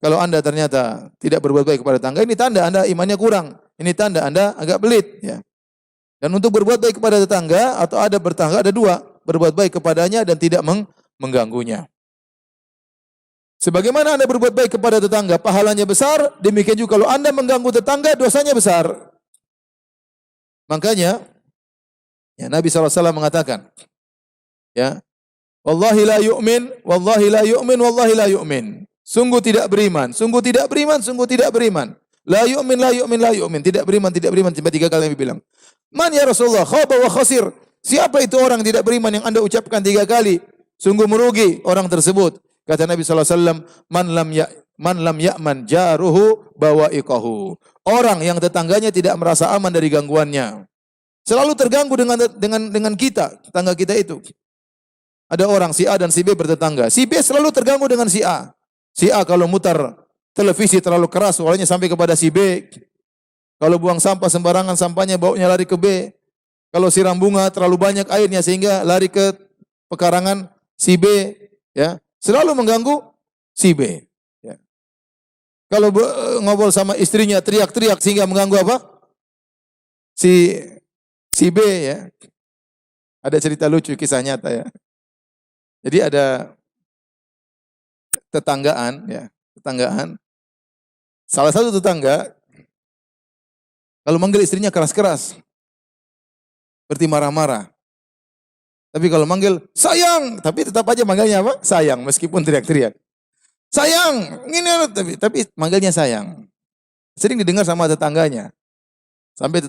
Kalau Anda ternyata tidak berbuat baik kepada tetangga, ini tanda Anda imannya kurang. Ini tanda Anda agak pelit. Ya. Dan untuk berbuat baik kepada tetangga atau ada bertangga ada dua. Berbuat baik kepadanya dan tidak mengganggunya. Sebagaimana Anda berbuat baik kepada tetangga, pahalanya besar. Demikian juga kalau Anda mengganggu tetangga, dosanya besar. Makanya, ya, Nabi SAW mengatakan, ya, wallahi la yu'min, wallahi la yu'min, wallahi la yu'min. Sungguh tidak beriman, sungguh tidak beriman, sungguh tidak beriman. La yu'min, la yu'min, la yu'min. Tidak beriman, tidak beriman. Sampai 3 kali Nabi bilang. Man ya Rasulullah, khaba wa khasir. Siapa itu orang tidak beriman yang Anda ucapkan 3 kali? Sungguh merugi orang tersebut. Kata Nabi SAW, man lam ya'man jaruhu bawa'iqahu. Orang yang tetangganya tidak merasa aman dari gangguannya. Selalu terganggu dengan kita, tetangga kita itu. Ada orang si A dan si B bertetangga. Si B selalu terganggu dengan si A. Si A kalau mutar televisi terlalu keras, suaranya sampai kepada si B. Kalau buang sampah sembarangan, sampahnya baunya lari ke B. Kalau siram bunga terlalu banyak airnya sehingga lari ke pekarangan si B, ya. Selalu mengganggu si B. Ya. Kalau ngobrol sama istrinya teriak-teriak sehingga mengganggu apa? Si B, ya. Ada cerita lucu, kisah nyata, ya. Jadi ada tetanggaan, ya, tetanggaan. Salah satu tetangga kalau manggil istrinya keras-keras, seperti marah-marah. Tapi kalau manggil sayang, tapi tetap aja manggilnya apa? Sayang, meskipun teriak-teriak. Sayang, ini tapi manggilnya sayang. Sering didengar sama tetangganya. Sampai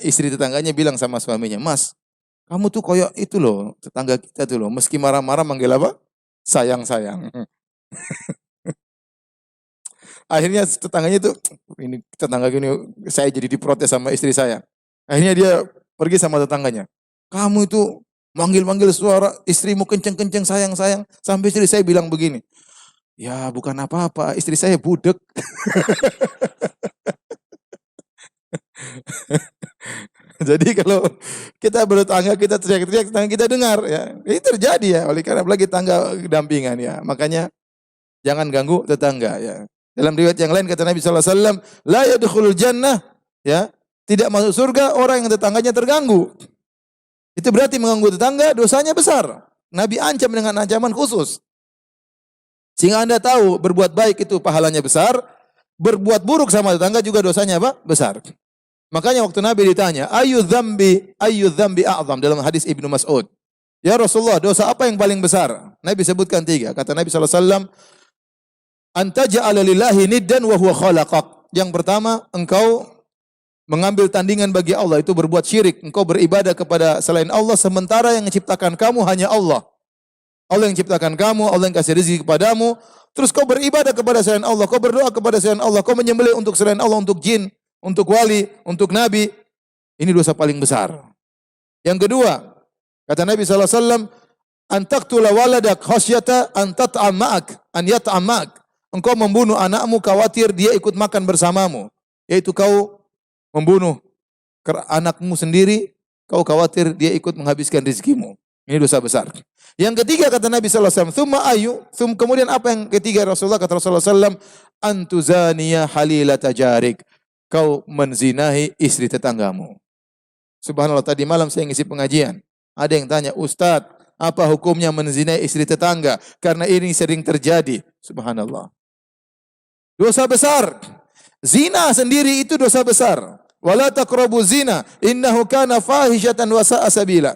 istri tetangganya bilang sama suaminya, Mas, kamu tuh koyok itu loh, tetangga kita tuh loh, meski marah-marah manggil apa? Sayang, sayang. Akhirnya tetangganya itu, ini tetangga gini, saya jadi diprotes sama istri saya. Akhirnya dia pergi sama tetangganya. Kamu itu manggil-manggil suara istrimu kenceng-kenceng, sayang, sayang. Sampai istri saya bilang begini, ya bukan apa-apa, istri saya budek. Jadi kalau kita bertetangga, kita teriak-teriak, tetangga kita dengar. Ya. Ini terjadi ya, oleh karena apalagi tangga dampingan ya. Makanya jangan ganggu tetangga ya. Dalam riwayat yang lain kata Nabi SAW, la yadkhulul jannah, ya, tidak masuk surga orang yang tetangganya terganggu. Itu berarti mengganggu tetangga, dosanya besar. Nabi ancam dengan ancaman khusus. Sehingga Anda tahu berbuat baik itu pahalanya besar, berbuat buruk sama tetangga juga dosanya apa? Besar. Makanya waktu Nabi ditanya, ayu dzambi a'zam, dalam hadis Ibnu Mas'ud. Ya Rasulullah, dosa apa yang paling besar? Nabi sebutkan 3. Kata Nabi SAW, anta ja'ala lillahi niddan wa huwa khalaqak. Yang pertama, engkau mengambil tandingan bagi Allah, itu berbuat syirik. Engkau beribadah kepada selain Allah, sementara yang menciptakan kamu hanya Allah. Allah yang ciptakan kamu, Allah yang kasih rezeki kepadamu. Terus kau beribadah kepada selain Allah, kau berdoa kepada selain Allah, kau menyembelih untuk selain Allah, untuk jin, untuk wali, untuk nabi. Ini dosa paling besar. Yang kedua, kata Nabi SAW, antaqtula waladak khasyata an tat'am ma'ak, an yat'am ma'ak. Engkau membunuh anakmu khawatir dia ikut makan bersamamu. Yaitu kau membunuh anakmu sendiri, kau khawatir dia ikut menghabiskan rezekimu. Ini dosa besar. Yang ketiga kata Nabi SAW, kemudian apa yang ketiga Rasulullah? Kata Rasulullah SAW, antuzaniya halilata jarik. Kau menzinahi istri tetanggamu. Subhanallah, tadi malam saya ngisi pengajian. Ada yang tanya, Ustadz, apa hukumnya menzinahi istri tetangga? Karena ini sering terjadi. Subhanallah. Dosa besar. Zina sendiri itu dosa besar. Wala taqrabu zina, innahu kana fahishatan wa sa'a sabila.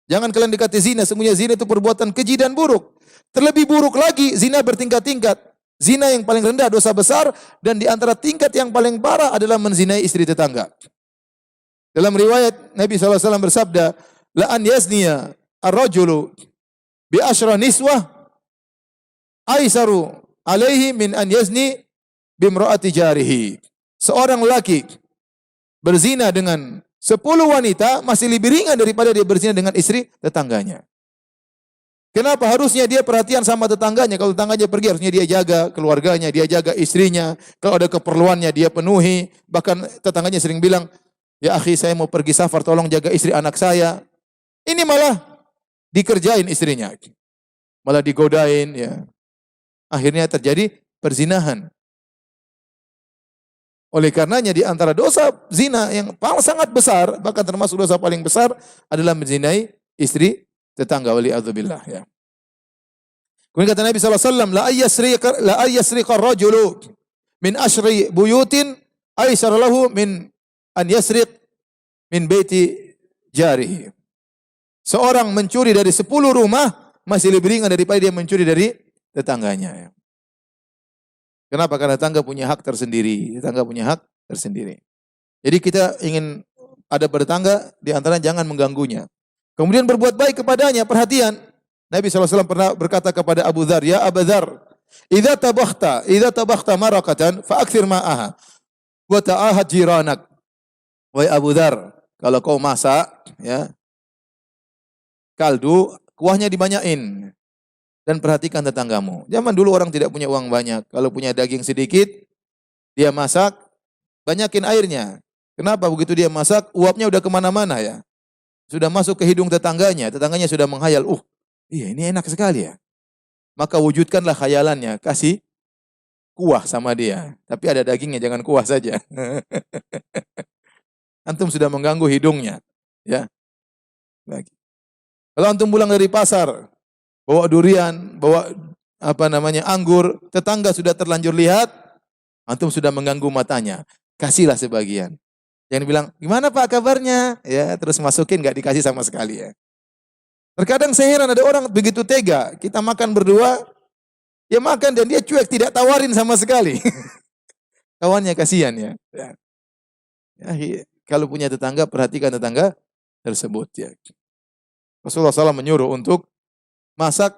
Jangan kalian dekati zina, semuanya zina itu perbuatan keji dan buruk. Terlebih buruk lagi, zina bertingkat-tingkat. Zina yang paling rendah dosa besar, dan di antara tingkat yang paling parah adalah menzinai istri tetangga. Dalam riwayat Nabi SAW bersabda, la an yazniya ar-rajulu bi asyra niswah aisaru alaihi min an yazni bimra'ati jarihi. Seorang laki berzina dengan 10 wanita masih lebih ringan daripada dia berzina dengan istri tetangganya. Kenapa? Harusnya dia perhatian sama tetangganya. Kalau tetangganya pergi, harusnya dia jaga keluarganya, dia jaga istrinya. Kalau ada keperluannya, dia penuhi. Bahkan tetangganya sering bilang, ya akhi, saya mau pergi safar, tolong jaga istri anak saya. Ini malah dikerjain istrinya. Malah digodain. Ya. Akhirnya terjadi perzinahan. Oleh karenanya di antara dosa zina yang sangat besar, bahkan termasuk dosa paling besar adalah menzinai istri tetangga, wali'adzubillah, ya. Kemudian kata Nabi SAW, la ayyasriqa ar-rajulu min asyri buyutin aysar lahu min an yasriq min baiti jarihi. Seorang mencuri dari 10 rumah masih lebih ringan daripada dia mencuri dari tetangganya, ya. Kenapa? Karena tetangga punya hak tersendiri. Tetangga punya hak tersendiri. Jadi kita ingin ada bertetangga, di antara jangan mengganggunya. Kemudian berbuat baik kepadanya, perhatian. Nabi SAW pernah berkata kepada Abu Dzar, ya Abu Dzar, idza tabakhta marakatan fa'akthir ma'aha wa ta'ahad jiranak. Wahai Abu Dzar, kalau kau masak, ya, kaldu, kuahnya dibanyain. Dan perhatikan tetanggamu. Zaman dulu orang tidak punya uang banyak. Kalau punya daging sedikit, dia masak, banyakin airnya. Kenapa? Begitu dia masak, uapnya udah kemana-mana, ya. Sudah masuk ke hidung tetangganya. Tetangganya sudah menghayal, iya ini enak sekali, ya. Maka wujudkanlah khayalannya. Kasih kuah sama dia. Tapi ada dagingnya, jangan kuah saja. Antum sudah mengganggu hidungnya. Ya. Lagi. Kalau antum pulang dari pasar, bawa durian, bawa anggur, tetangga sudah terlanjur lihat, antum sudah mengganggu matanya. Kasihlah sebagian. Jangan bilang, gimana Pak kabarnya? Ya, terus masukin, gak dikasih sama sekali, ya. Terkadang saya heran ada orang begitu tega. Kita makan berdua, dia makan dan dia cuek, tidak tawarin sama sekali. Kawannya kasihan, ya. Ya, kalau punya tetangga, perhatikan tetangga tersebut, ya. Rasulullah SAW menyuruh untuk masak,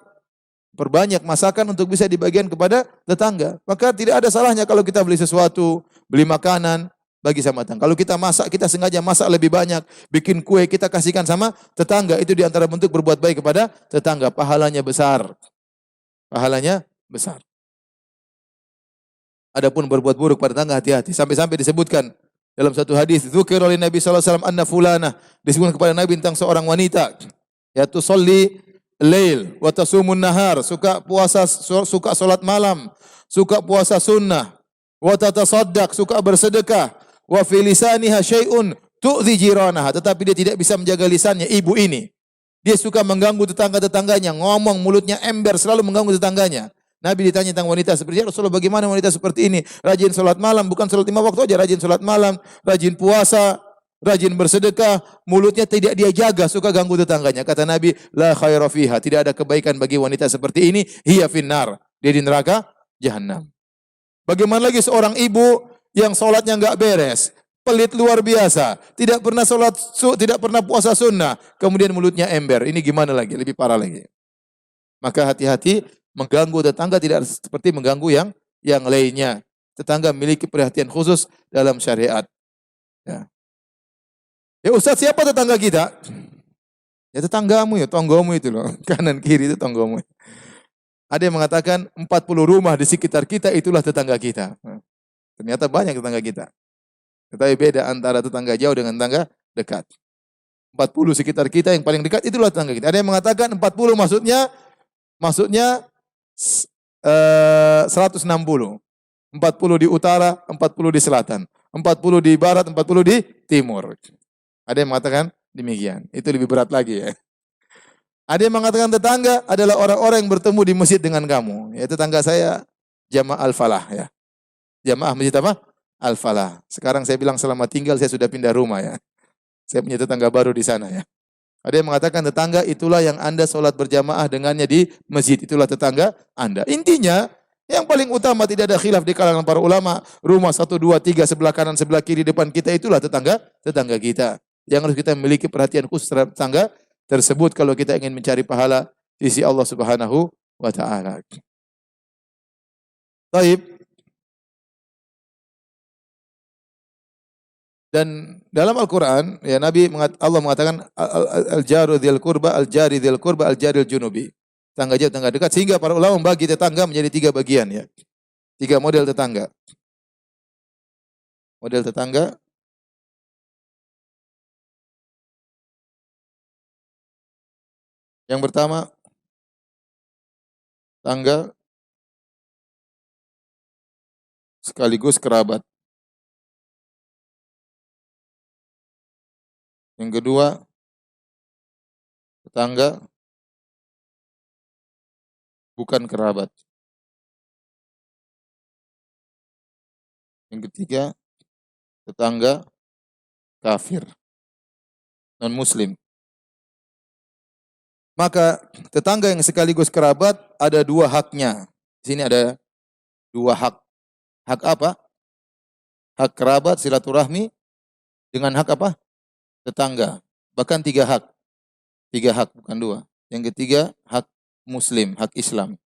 perbanyak masakan untuk bisa dibagikan kepada tetangga. Maka tidak ada salahnya kalau kita beli sesuatu, beli makanan, bagi sama tetangga. Kalau kita masak, kita sengaja masak lebih banyak, bikin kue, kita kasihkan sama tetangga. Itu di antara bentuk berbuat baik kepada tetangga. Pahalanya besar. Pahalanya besar. Adapun berbuat buruk pada tetangga, hati-hati. Sampai-sampai disebutkan dalam satu hadis, dzukira oleh Nabi SAW anna fulanah, disebutkan kepada Nabi tentang seorang wanita, ya tusolli lail wa tasumun nahar, suka puasa, suka salat malam, suka puasa sunnah, wa tatasaddaq, suka bersedekah, wa fi lisaniha syai'un tu'dhi jiranaha, tetapi dia tidak bisa menjaga lisannya. Ibu ini, dia suka mengganggu tetangga-tetangganya, ngomong mulutnya ember, selalu mengganggu tetangganya. Nabi ditanya tentang wanita seperti ini, Rasulullah, bagaimana wanita seperti ini? Rajin salat malam, bukan salat 5 waktu aja, rajin salat malam, rajin puasa, rajin bersedekah, mulutnya tidak dia jaga, suka ganggu tetangganya. Kata Nabi, la khaira fiha, tidak ada kebaikan bagi wanita seperti ini, hiya finnar, dia di neraka jahanam. Bagaimana lagi seorang ibu yang salatnya enggak beres, pelit luar biasa, tidak pernah salat, tidak pernah puasa sunnah, kemudian mulutnya ember. Ini gimana lagi? Lebih parah lagi. Maka hati-hati, mengganggu tetangga tidak seperti mengganggu yang lainnya. Tetangga memiliki perhatian khusus dalam syariat. Ya. Ya Ustaz, siapa tetangga kita? Ya tetanggamu, ya tonggomu itu loh. Kanan kiri itu tonggomu. Ada yang mengatakan 40 rumah di sekitar kita itulah tetangga kita. Ternyata banyak tetangga kita. Tetapi beda antara tetangga jauh dengan tetangga dekat. 40 sekitar kita yang paling dekat itulah tetangga kita. Ada yang mengatakan 40 maksudnya 160. 40 di utara, 40 di selatan. 40 di barat, 40 di timur. Ada yang mengatakan demikian. Itu lebih berat lagi, ya. Ada yang mengatakan tetangga adalah orang-orang yang bertemu di masjid dengan kamu. Ya, tetangga saya Jamaah Al-Falah, ya. Jamaah masjid apa? Al-Falah. Sekarang saya bilang selama tinggal saya sudah pindah rumah, ya. Saya punya tetangga baru di sana, ya. Ada yang mengatakan tetangga itulah yang Anda sholat berjamaah dengannya di masjid. Itulah tetangga Anda. Intinya, Yang paling utama tidak ada khilaf di kalangan para ulama, rumah 1, 2, 3 sebelah kanan, sebelah kiri depan kita itulah tetangga kita. Yang harus kita memiliki perhatian khusus terhadap tetangga tersebut kalau kita ingin mencari pahala di sisi Allah Subhanahu wa taala. Baik. Dan dalam Al-Qur'an ya Allah mengatakan al-jaru dzil qurba, al-jari dzil qurba, al-jaril junubi. Tetangga jauh, tetangga dekat, sehingga para ulama membagi tetangga menjadi 3 bagian ya. 3 model tetangga. Model tetangga yang pertama, tetangga sekaligus kerabat. Yang kedua, tetangga bukan kerabat. Yang ketiga, tetangga kafir, non muslim. Maka tetangga yang sekaligus kerabat ada 2 haknya. Di sini ada 2 hak. Hak apa? Hak kerabat silaturahmi dengan hak apa? Tetangga. Bahkan 3 hak. 3 hak bukan 2. Yang ketiga hak muslim, hak Islam.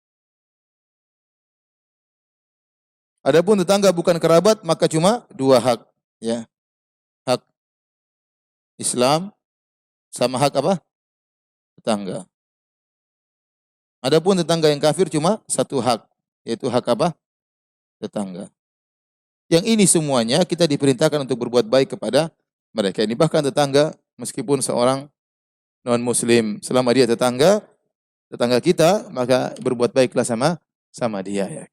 Adapun tetangga bukan kerabat maka cuma 2 hak, ya. Hak Islam sama hak apa? Tetangga. Adapun tetangga yang kafir cuma 1 hak, yaitu hak apa? Tetangga. Yang ini semuanya kita diperintahkan untuk berbuat baik kepada mereka. Ini bahkan tetangga meskipun seorang non muslim, selama dia tetangga kita, maka berbuat baiklah sama dia ya.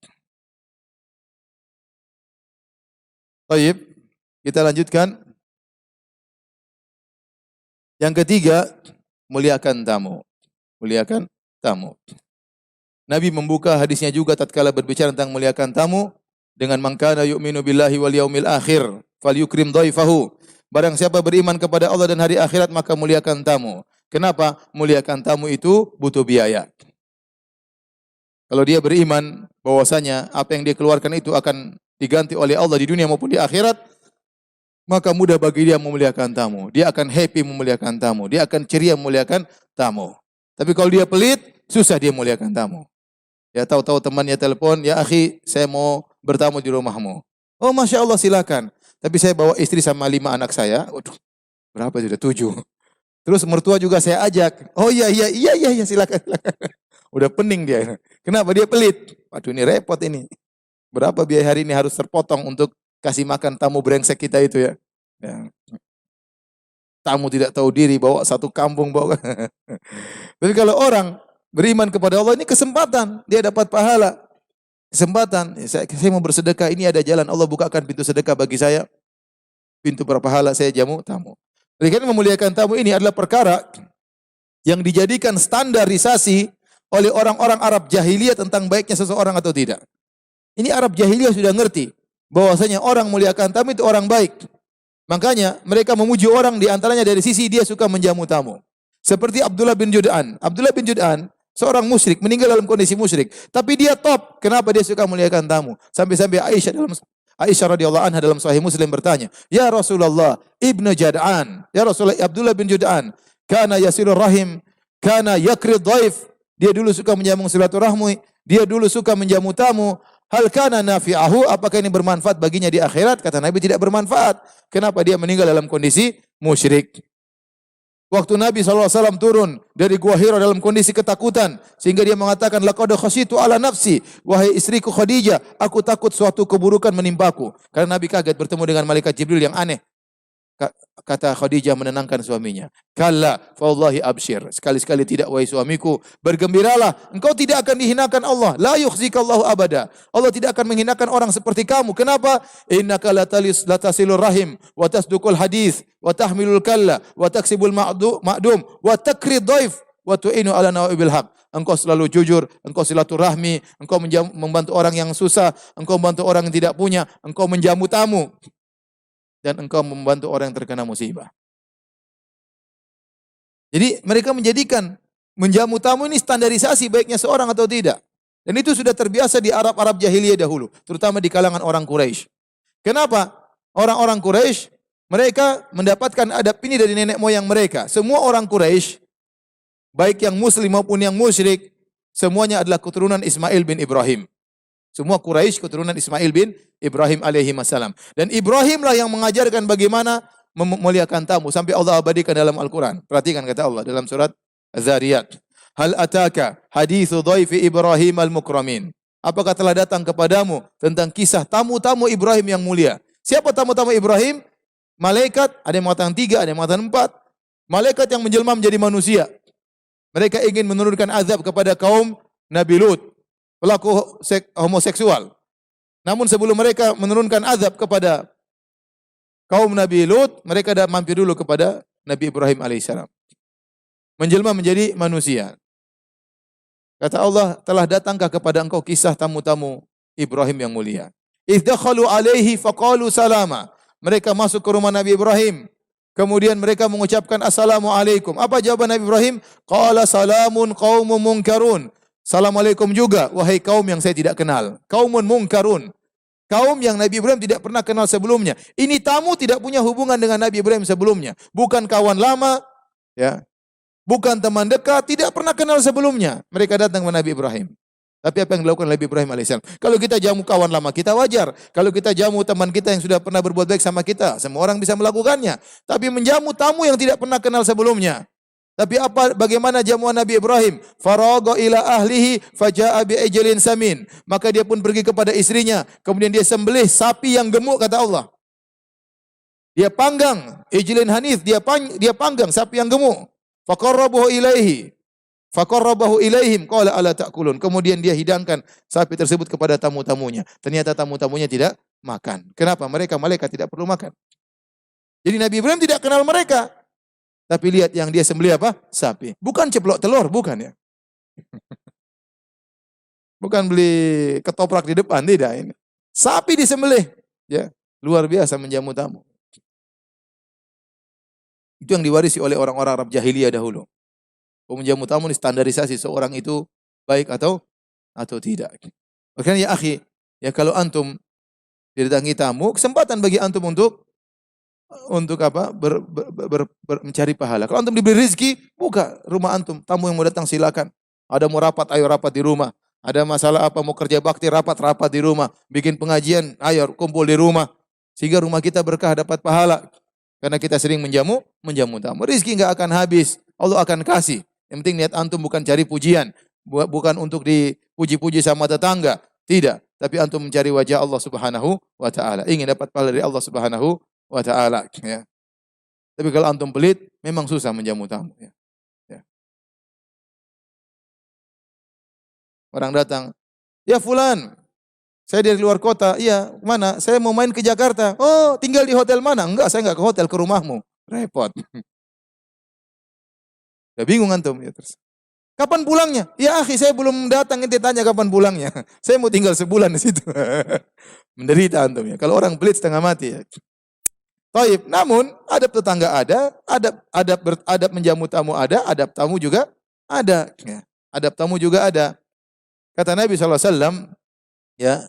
Baik, kita lanjutkan. Yang ketiga, muliakan tamu. Muliakan tamu. Nabi membuka hadisnya juga tatkala berbicara tentang muliakan tamu dengan man kana yu'minu billahi wal yaumil akhir falyukrim dhaifahu. Barang siapa beriman kepada Allah dan hari akhirat maka muliakan tamu. Kenapa? Muliakan tamu itu butuh biaya. Kalau dia beriman bahwasanya apa yang dia keluarkan itu akan diganti oleh Allah di dunia maupun di akhirat, maka mudah bagi dia memuliakan tamu. Dia akan happy memuliakan tamu. Dia akan ceria memuliakan tamu. Tapi kalau dia pelit, susah dia memuliakan tamu. Ya tahu-tahu temannya telepon, ya akhi, saya mau bertamu di rumahmu. Oh Masya Allah silakan. Tapi saya bawa istri sama 5 anak saya. Waduh, berapa sudah? 7. Terus mertua juga saya ajak. Oh iya silakan. Udah pening dia. Kenapa? Dia pelit. Waduh ini repot ini. Berapa biaya hari ini harus terpotong untuk kasih makan tamu brengsek kita itu ya. Tamu tidak tahu diri, bawa satu kampung bawa. Tapi kalau orang beriman kepada Allah ini kesempatan, dia dapat pahala. Kesempatan, saya mau bersedekah, ini ada jalan, Allah bukakan pintu sedekah bagi saya. Pintu berpahala, saya jamu tamu. Jadi kan memuliakan tamu ini adalah perkara yang dijadikan standarisasi oleh orang-orang Arab jahiliyah tentang baiknya seseorang atau tidak. Ini Arab jahiliyah sudah ngerti bahwasanya orang muliakan tamu itu orang baik. Makanya mereka memuji orang di antaranya dari sisi dia suka menjamu tamu. Seperti Abdullah bin Jud'an. Abdullah bin Jud'an seorang musyrik, meninggal dalam kondisi musyrik. Tapi dia top. Kenapa dia suka muliakan tamu? Sampai-sampai Aisyah radhiyallahu anha dalam Sahih Muslim bertanya, "Ya Rasulullah, Ibnu Jad'an, ya Rasulullah Abdullah bin Jud'an, kana yasilur rahim, kana yakrid dhaif." Dia dulu suka menyambung silaturahmi, dia dulu suka menjamu tamu. Hal kana nafi'ahu, apakah ini bermanfaat baginya di akhirat? Kata Nabi tidak bermanfaat. Kenapa? Dia meninggal dalam kondisi musyrik. Waktu Nabi SAW turun dari Gua Hira dalam kondisi ketakutan. Sehingga dia mengatakan, laqad khasyitu ala nafsi. Wahai istriku Khadijah, aku takut suatu keburukan menimpaku. Karena Nabi kaget bertemu dengan malaikat Jibril yang aneh. Kata Khadijah menenangkan suaminya. Kalla, fa wallahi abshir. Sekali-sekali tidak, wahai suamiku. Bergembiralah, engkau tidak akan dihinakan Allah. La yukhzikallahu abada. Allah tidak akan menghinakan orang seperti kamu. Kenapa? Innaka latasilur rahim, wa tasdukul hadis, wa tahmilul kalla, wa taksibul ma'dum, wa takrid dhaif, wa tu'inu ala nawa'ibil haq. Engkau selalu jujur, engkau silaturahmi, engkau membantu orang yang susah, engkau membantu orang yang tidak punya, engkau menjamu tamu. Dan engkau membantu orang yang terkena musibah. Jadi mereka menjadikan menjamu tamu ini standarisasi baiknya seorang atau tidak. Dan itu sudah terbiasa di Arab-Arab jahiliyah dahulu, terutama di kalangan orang Quraisy. Kenapa? Orang-orang Quraisy mereka mendapatkan adab ini dari nenek moyang mereka. Semua orang Quraisy, baik yang muslim maupun yang musyrik, semuanya adalah keturunan Ismail bin Ibrahim. Semua Quraisy keturunan Ismail bin Ibrahim alaihi wassalam. Dan Ibrahimlah yang mengajarkan bagaimana memuliakan tamu sampai Allah abadikan dalam Al-Quran. Perhatikan kata Allah dalam surat Az-Zariyat. Hal ataka hadithu dhaifi Ibrahim al-mukramin. Apakah telah datang kepadamu tentang kisah tamu-tamu Ibrahim yang mulia? Siapa tamu-tamu Ibrahim? Malaikat, ada yang mengatakan 3, ada yang mengatakan 4. Malaikat yang menjelma menjadi manusia. Mereka ingin menurunkan azab kepada kaum Nabi Lut, pelaku homoseksual. Namun sebelum mereka menurunkan azab kepada kaum Nabi Lut, mereka dah mampir dulu kepada Nabi Ibrahim alaihissalam. Menjelma menjadi manusia. Kata Allah, telah datangkah kepada engkau kisah tamu-tamu Ibrahim yang mulia? Idh dakhalu alaihi faqalu salama. Mereka masuk ke rumah Nabi Ibrahim. Kemudian mereka mengucapkan assalamualaikum. Apa jawaban Nabi Ibrahim? Qala salamun qaumun munkarun. Assalamualaikum juga, wahai kaum yang saya tidak kenal. Qaumun munkarun. Kaum yang Nabi Ibrahim tidak pernah kenal sebelumnya. Ini tamu tidak punya hubungan dengan Nabi Ibrahim sebelumnya. Bukan kawan lama, ya. Bukan teman dekat, tidak pernah kenal sebelumnya. Mereka datang ke Nabi Ibrahim. Tapi apa yang dilakukan Nabi Ibrahim alaihissalam? Kalau kita jamu kawan lama kita wajar. Kalau kita jamu teman kita yang sudah pernah berbuat baik sama kita, semua orang bisa melakukannya. Tapi menjamu tamu yang tidak pernah kenal sebelumnya. Tapi bagaimana jamuan Nabi Ibrahim? Faragha ila ahlihi faja'a bi ajlin samin. Maka dia pun pergi kepada istrinya, kemudian dia sembelih sapi yang gemuk kata Allah. Dia panggang ijlin hanif, dia panggang sapi yang gemuk. Faqarrabahu ilaihim qala ala ta'kulun. Kemudian dia hidangkan sapi tersebut kepada tamu-tamunya. Ternyata tamu-tamunya tidak makan. Kenapa? Mereka malaikat tidak perlu makan. Jadi Nabi Ibrahim tidak kenal mereka. Tapi lihat yang dia sembelih apa? Sapi. Bukan ceplok telur, bukan ya. Bukan beli ketoprak di depan, tidak ini. Sapi disembelih, ya. Luar biasa menjamu tamu. Itu yang diwarisi oleh orang-orang Arab jahiliyah dahulu. Menjamu tamu ini standarisasi seorang itu baik atau tidak. Makanya ya akhi, ya kalau antum didatangi tamu, kesempatan bagi antum untuk apa? Mencari pahala. Kalau antum diberi rezeki, buka rumah antum, tamu yang mau datang silakan. Ada mau rapat, ayo rapat di rumah. Ada masalah apa, mau kerja bakti, rapat di rumah. Bikin pengajian, ayo kumpul di rumah. Sehingga rumah kita berkah, dapat pahala. Karena kita sering menjamu tamu. Rezeki enggak akan habis, Allah akan kasih. Yang penting niat antum bukan cari pujian, bukan untuk dipuji-puji sama tetangga, tidak. Tapi antum mencari wajah Allah Subhanahu wa taala, ingin dapat pahala dari Allah Subhanahu wa taala, ya. Tapi kalau antum pelit, memang susah menjamu tamu, ya. Ya. Orang datang, "Ya fulan, saya dari luar kota." "Iya, mana?" "Saya mau main ke Jakarta." "Oh, tinggal di hotel mana?" "Enggak, saya enggak ke hotel, ke rumahmu." Repot. Udah bingung antum, ya terus. "Kapan pulangnya?" "Ya akhi, saya belum datang, ente tanya kapan pulangnya. Saya mau tinggal sebulan di situ." Menderita antum ya. Kalau orang pelit setengah mati ya. Taib, namun adab tetangga ada, adab menjamu tamu ada, adab tamu juga ada, ya. Adab tamu juga ada. Kata Nabi SAW, ya,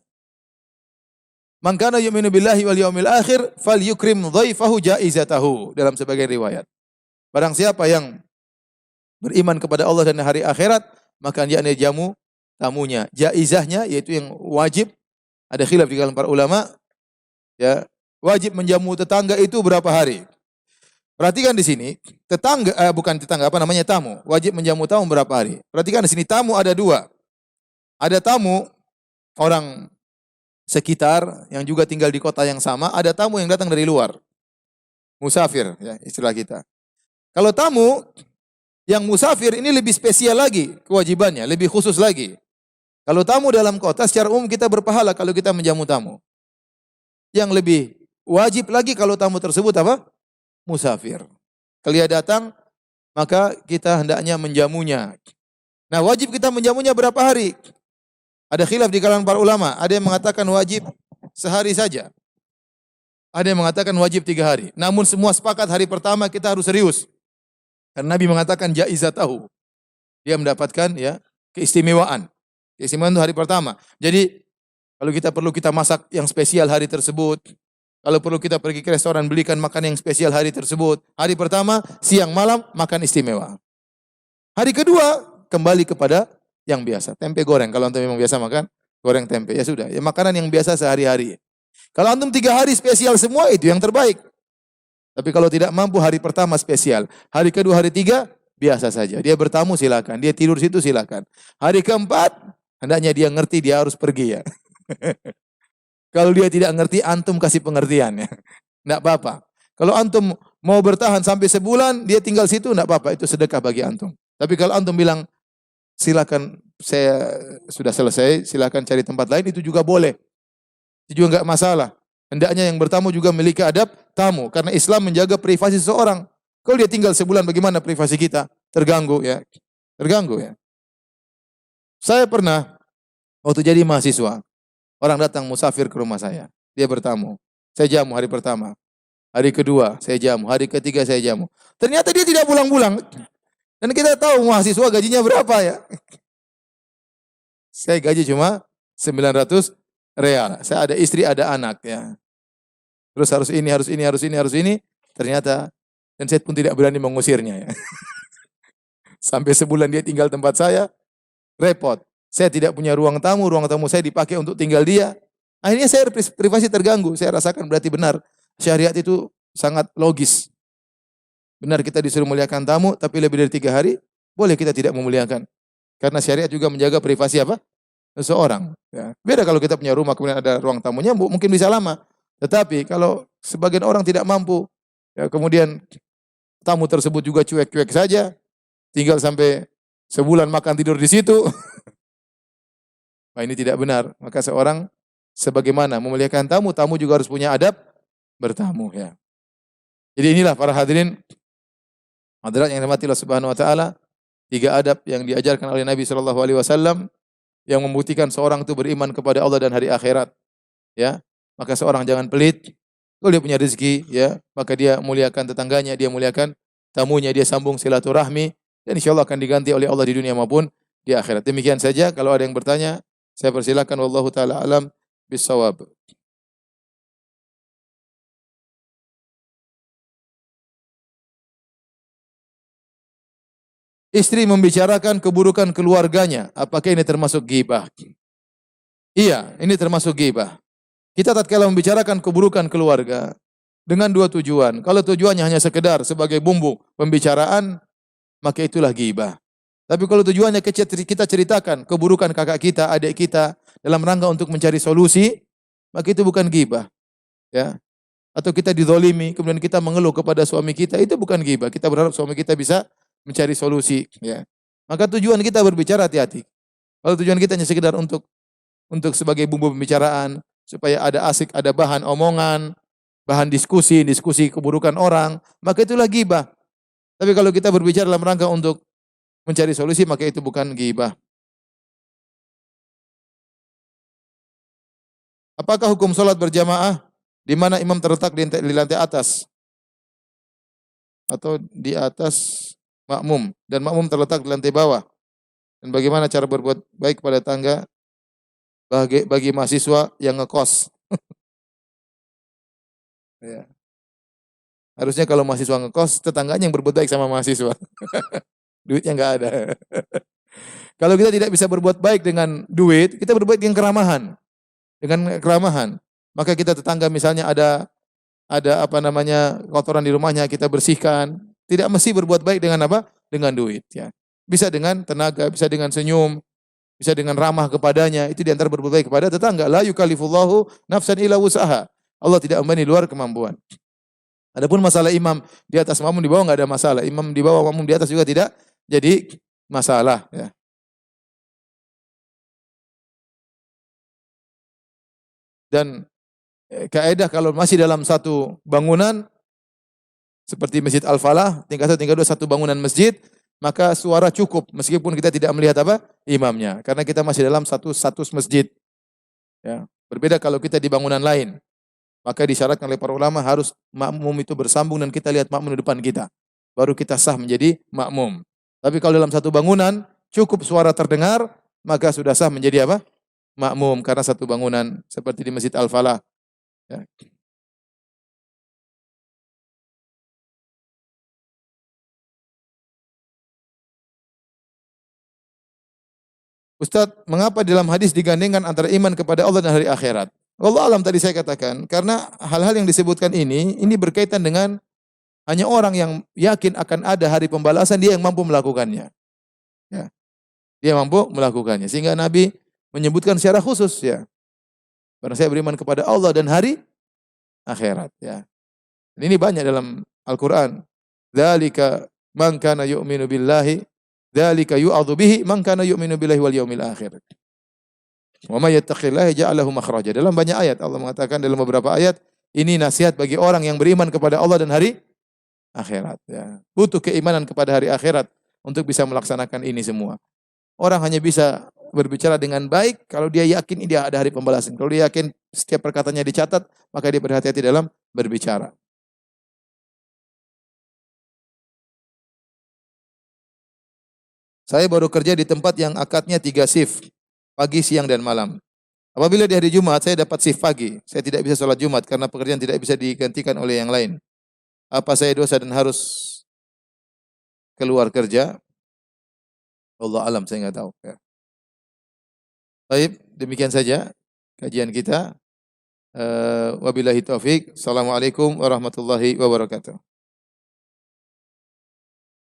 "Man kana yu'minu billahi wal yawmil akhir falyukrim dhaifahu jaizatahu." Dalam sebagian riwayat. Barang siapa yang beriman kepada Allah dan hari akhirat, maka dia jamu tamunya. Jaizahnya yaitu yang wajib, ada khilaf di kalangan para ulama, ya. Wajib menjamu tetangga itu berapa hari? Perhatikan di sini, tamu. Wajib menjamu tamu berapa hari? Perhatikan di sini, tamu ada 2. Ada tamu orang sekitar yang juga tinggal di kota yang sama, ada tamu yang datang dari luar. Musafir, ya, istilah kita. Kalau tamu yang musafir ini lebih spesial lagi kewajibannya, lebih khusus lagi. Kalau tamu dalam kota secara umum kita berpahala kalau kita menjamu tamu. Yang lebih wajib lagi kalau tamu tersebut apa? Musafir. Kalau dia datang, maka kita hendaknya menjamunya. Nah, wajib kita menjamunya berapa hari? Ada khilaf di kalangan para ulama. Ada yang mengatakan wajib sehari saja. Ada yang mengatakan wajib 3 hari. Namun semua sepakat hari pertama kita harus serius. Karena Nabi mengatakan jaizatahu. Dia mendapatkan, ya, keistimewaan. Keistimewaan itu hari pertama. Jadi kalau kita perlu kita masak yang spesial hari tersebut. Kalau perlu kita pergi ke restoran belikan makan yang spesial hari tersebut. Hari pertama, siang malam makan istimewa. Hari kedua kembali kepada yang biasa. Tempe goreng. Kalau antum memang biasa makan goreng tempe, ya sudah. Ya makanan yang biasa sehari-hari. Kalau antum 3 hari spesial semua itu yang terbaik. Tapi kalau tidak mampu hari pertama spesial. Hari kedua, hari tiga biasa saja. Dia bertamu silakan. Dia tidur situ silakan. Hari keempat hendaknya dia ngerti dia harus pergi ya. Kalau dia tidak ngerti, antum kasih pengertian ya. Enggak apa-apa. Kalau antum mau bertahan sampai sebulan, dia tinggal situ, enggak apa-apa. Itu sedekah bagi antum. Tapi kalau antum bilang, silakan saya sudah selesai, silakan cari tempat lain, itu juga boleh. Itu juga enggak masalah. Hendaknya yang bertamu juga memiliki adab tamu. Karena Islam menjaga privasi seseorang. Kalau dia tinggal sebulan, bagaimana privasi kita? Terganggu ya. Terganggu ya. Saya pernah, waktu jadi mahasiswa, orang datang musafir ke rumah saya. Dia bertamu. Saya jamu hari pertama. Hari kedua saya jamu. Hari ketiga saya jamu. Ternyata dia tidak pulang-pulang. Dan kita tahu mahasiswa gajinya berapa ya. Saya gaji cuma 900 real. Saya ada istri, ada anak ya. Terus harus ini, harus ini, harus ini, harus ini. Ternyata, dan saya pun tidak berani mengusirnya ya. Sampai sebulan dia tinggal tempat saya, repot. Saya tidak punya ruang tamu saya dipakai untuk tinggal dia. Akhirnya saya privasi terganggu. Saya rasakan berarti benar. Syariat itu sangat logis. Benar kita disuruh muliakan tamu, tapi lebih dari 3 hari, boleh kita tidak memuliakan. Karena syariat juga menjaga privasi apa? Seseorang. Ya. Beda kalau kita punya rumah, kemudian ada ruang tamunya, mungkin bisa lama. Tetapi kalau sebagian orang tidak mampu, ya, kemudian tamu tersebut juga cuek-cuek saja, tinggal sampai sebulan makan tidur di situ. Nah, ini tidak benar. Maka seorang sebagaimana memuliakan tamu, tamu juga harus punya adab bertamu ya. Jadi inilah para hadirin hadirat yang dirahmati Allah Subhanahu wa taala, 3 adab yang diajarkan oleh Nabi sallallahu alaihi wasallam yang membuktikan seorang itu beriman kepada Allah dan hari akhirat. Ya. Maka seorang jangan pelit. Kalau dia punya rezeki ya, maka dia muliakan tetangganya, dia muliakan tamunya, dia sambung silaturahmi dan insyaallah akan diganti oleh Allah di dunia maupun di akhirat. Demikian saja. Kalau ada yang bertanya, saya persilakan. Wallahu taala alam bissawab. Istri membicarakan keburukan keluarganya, apakah ini termasuk ghibah? Iya, ini termasuk ghibah. Kita tatkala membicarakan keburukan keluarga dengan 2 tujuan. Kalau tujuannya hanya sekedar sebagai bumbu pembicaraan, maka itulah ghibah. Tapi kalau tujuannya kita ceritakan keburukan kakak kita, adik kita dalam rangka untuk mencari solusi, maka itu bukan ghibah. Ya. Atau kita dizalimi, kemudian kita mengeluh kepada suami kita, itu bukan ghibah. Kita berharap suami kita bisa mencari solusi. Ya. Maka tujuan kita berbicara hati-hati. Kalau tujuan kita hanya sekedar untuk sebagai bumbu pembicaraan, supaya ada asik, ada bahan omongan, bahan diskusi keburukan orang, maka itulah ghibah. Tapi kalau kita berbicara dalam rangka untuk mencari solusi, maka itu bukan ghibah. Apakah hukum salat berjamaah di mana imam terletak di lantai atas atau di atas makmum dan makmum terletak di lantai bawah? Dan bagaimana cara berbuat baik kepada tangga bagi mahasiswa yang ngekos? Ya. Harusnya kalau mahasiswa ngekos, tetangganya yang berbuat baik sama mahasiswa. Duitnya enggak ada. Kalau kita tidak bisa berbuat baik dengan duit, kita berbuat dengan keramahan. Dengan keramahan. Maka kita tetangga misalnya ada apa namanya kotoran di rumahnya, kita bersihkan. Tidak mesti berbuat baik dengan apa? Dengan duit ya. Bisa dengan tenaga, bisa dengan senyum, bisa dengan ramah kepadanya. Itu di antara berbuat baik kepada tetangga. La yukallifullahu nafsan illa wus'aha. Allah tidak membebani luar kemampuan. Adapun masalah imam di atas makmum di bawah enggak ada masalah. Imam di bawah makmum di atas juga tidak jadi masalah ya. Dan kaidah kalau masih dalam satu bangunan seperti Masjid Al-Falah, tingkat 1, tingkat 2 satu bangunan masjid, maka suara cukup meskipun kita tidak melihat apa? Imamnya, karena kita masih dalam satu status masjid. Ya, berbeda kalau kita di bangunan lain. Maka disyaratkan oleh para ulama harus makmum itu bersambung dan kita lihat makmum di depan kita. Baru kita sah menjadi makmum. Tapi kalau dalam satu bangunan cukup suara terdengar, maka sudah sah menjadi apa? Makmum karena satu bangunan seperti di Masjid Al-Falah. Ya. Ustaz, mengapa dalam hadis digandengkan antara iman kepada Allah dan hari akhirat? Allah alam tadi saya katakan, karena hal-hal yang disebutkan ini berkaitan dengan hanya orang yang yakin akan ada hari pembalasan, dia yang mampu melakukannya. Ya. Dia mampu melakukannya. Sehingga Nabi menyebutkan secara khusus ya. Karena saya beriman kepada Allah dan hari akhirat ya. Dan ini banyak dalam Al-Qur'an. Dzalika man kana yu'minu billahi, dzalika yu'adzu bihi man kana yu'minu billahi wal yaumil akhir. Wa may yattaqillaha yaj'al lahu makhraja. Dalam banyak ayat Allah mengatakan dalam beberapa ayat ini nasihat bagi orang yang beriman kepada Allah dan hari akhirat ya. Butuh keimanan kepada hari akhirat untuk bisa melaksanakan ini semua. Orang hanya bisa berbicara dengan baik kalau dia yakin dia ada hari pembalasan. Kalau dia yakin setiap perkataannya dicatat, maka dia berhati-hati dalam berbicara. Saya baru kerja di tempat yang akadnya 3 shift, pagi, siang, dan malam. Apabila di hari Jumat saya dapat shift pagi, saya tidak bisa sholat Jumat karena pekerjaan tidak bisa digantikan oleh yang lain. Apa saya dosa dan harus keluar kerja? Allah alam, saya nggak tahu. Ya. Baik, demikian saja kajian kita. Wabillahi taufik. Assalamualaikum warahmatullahi wabarakatuh.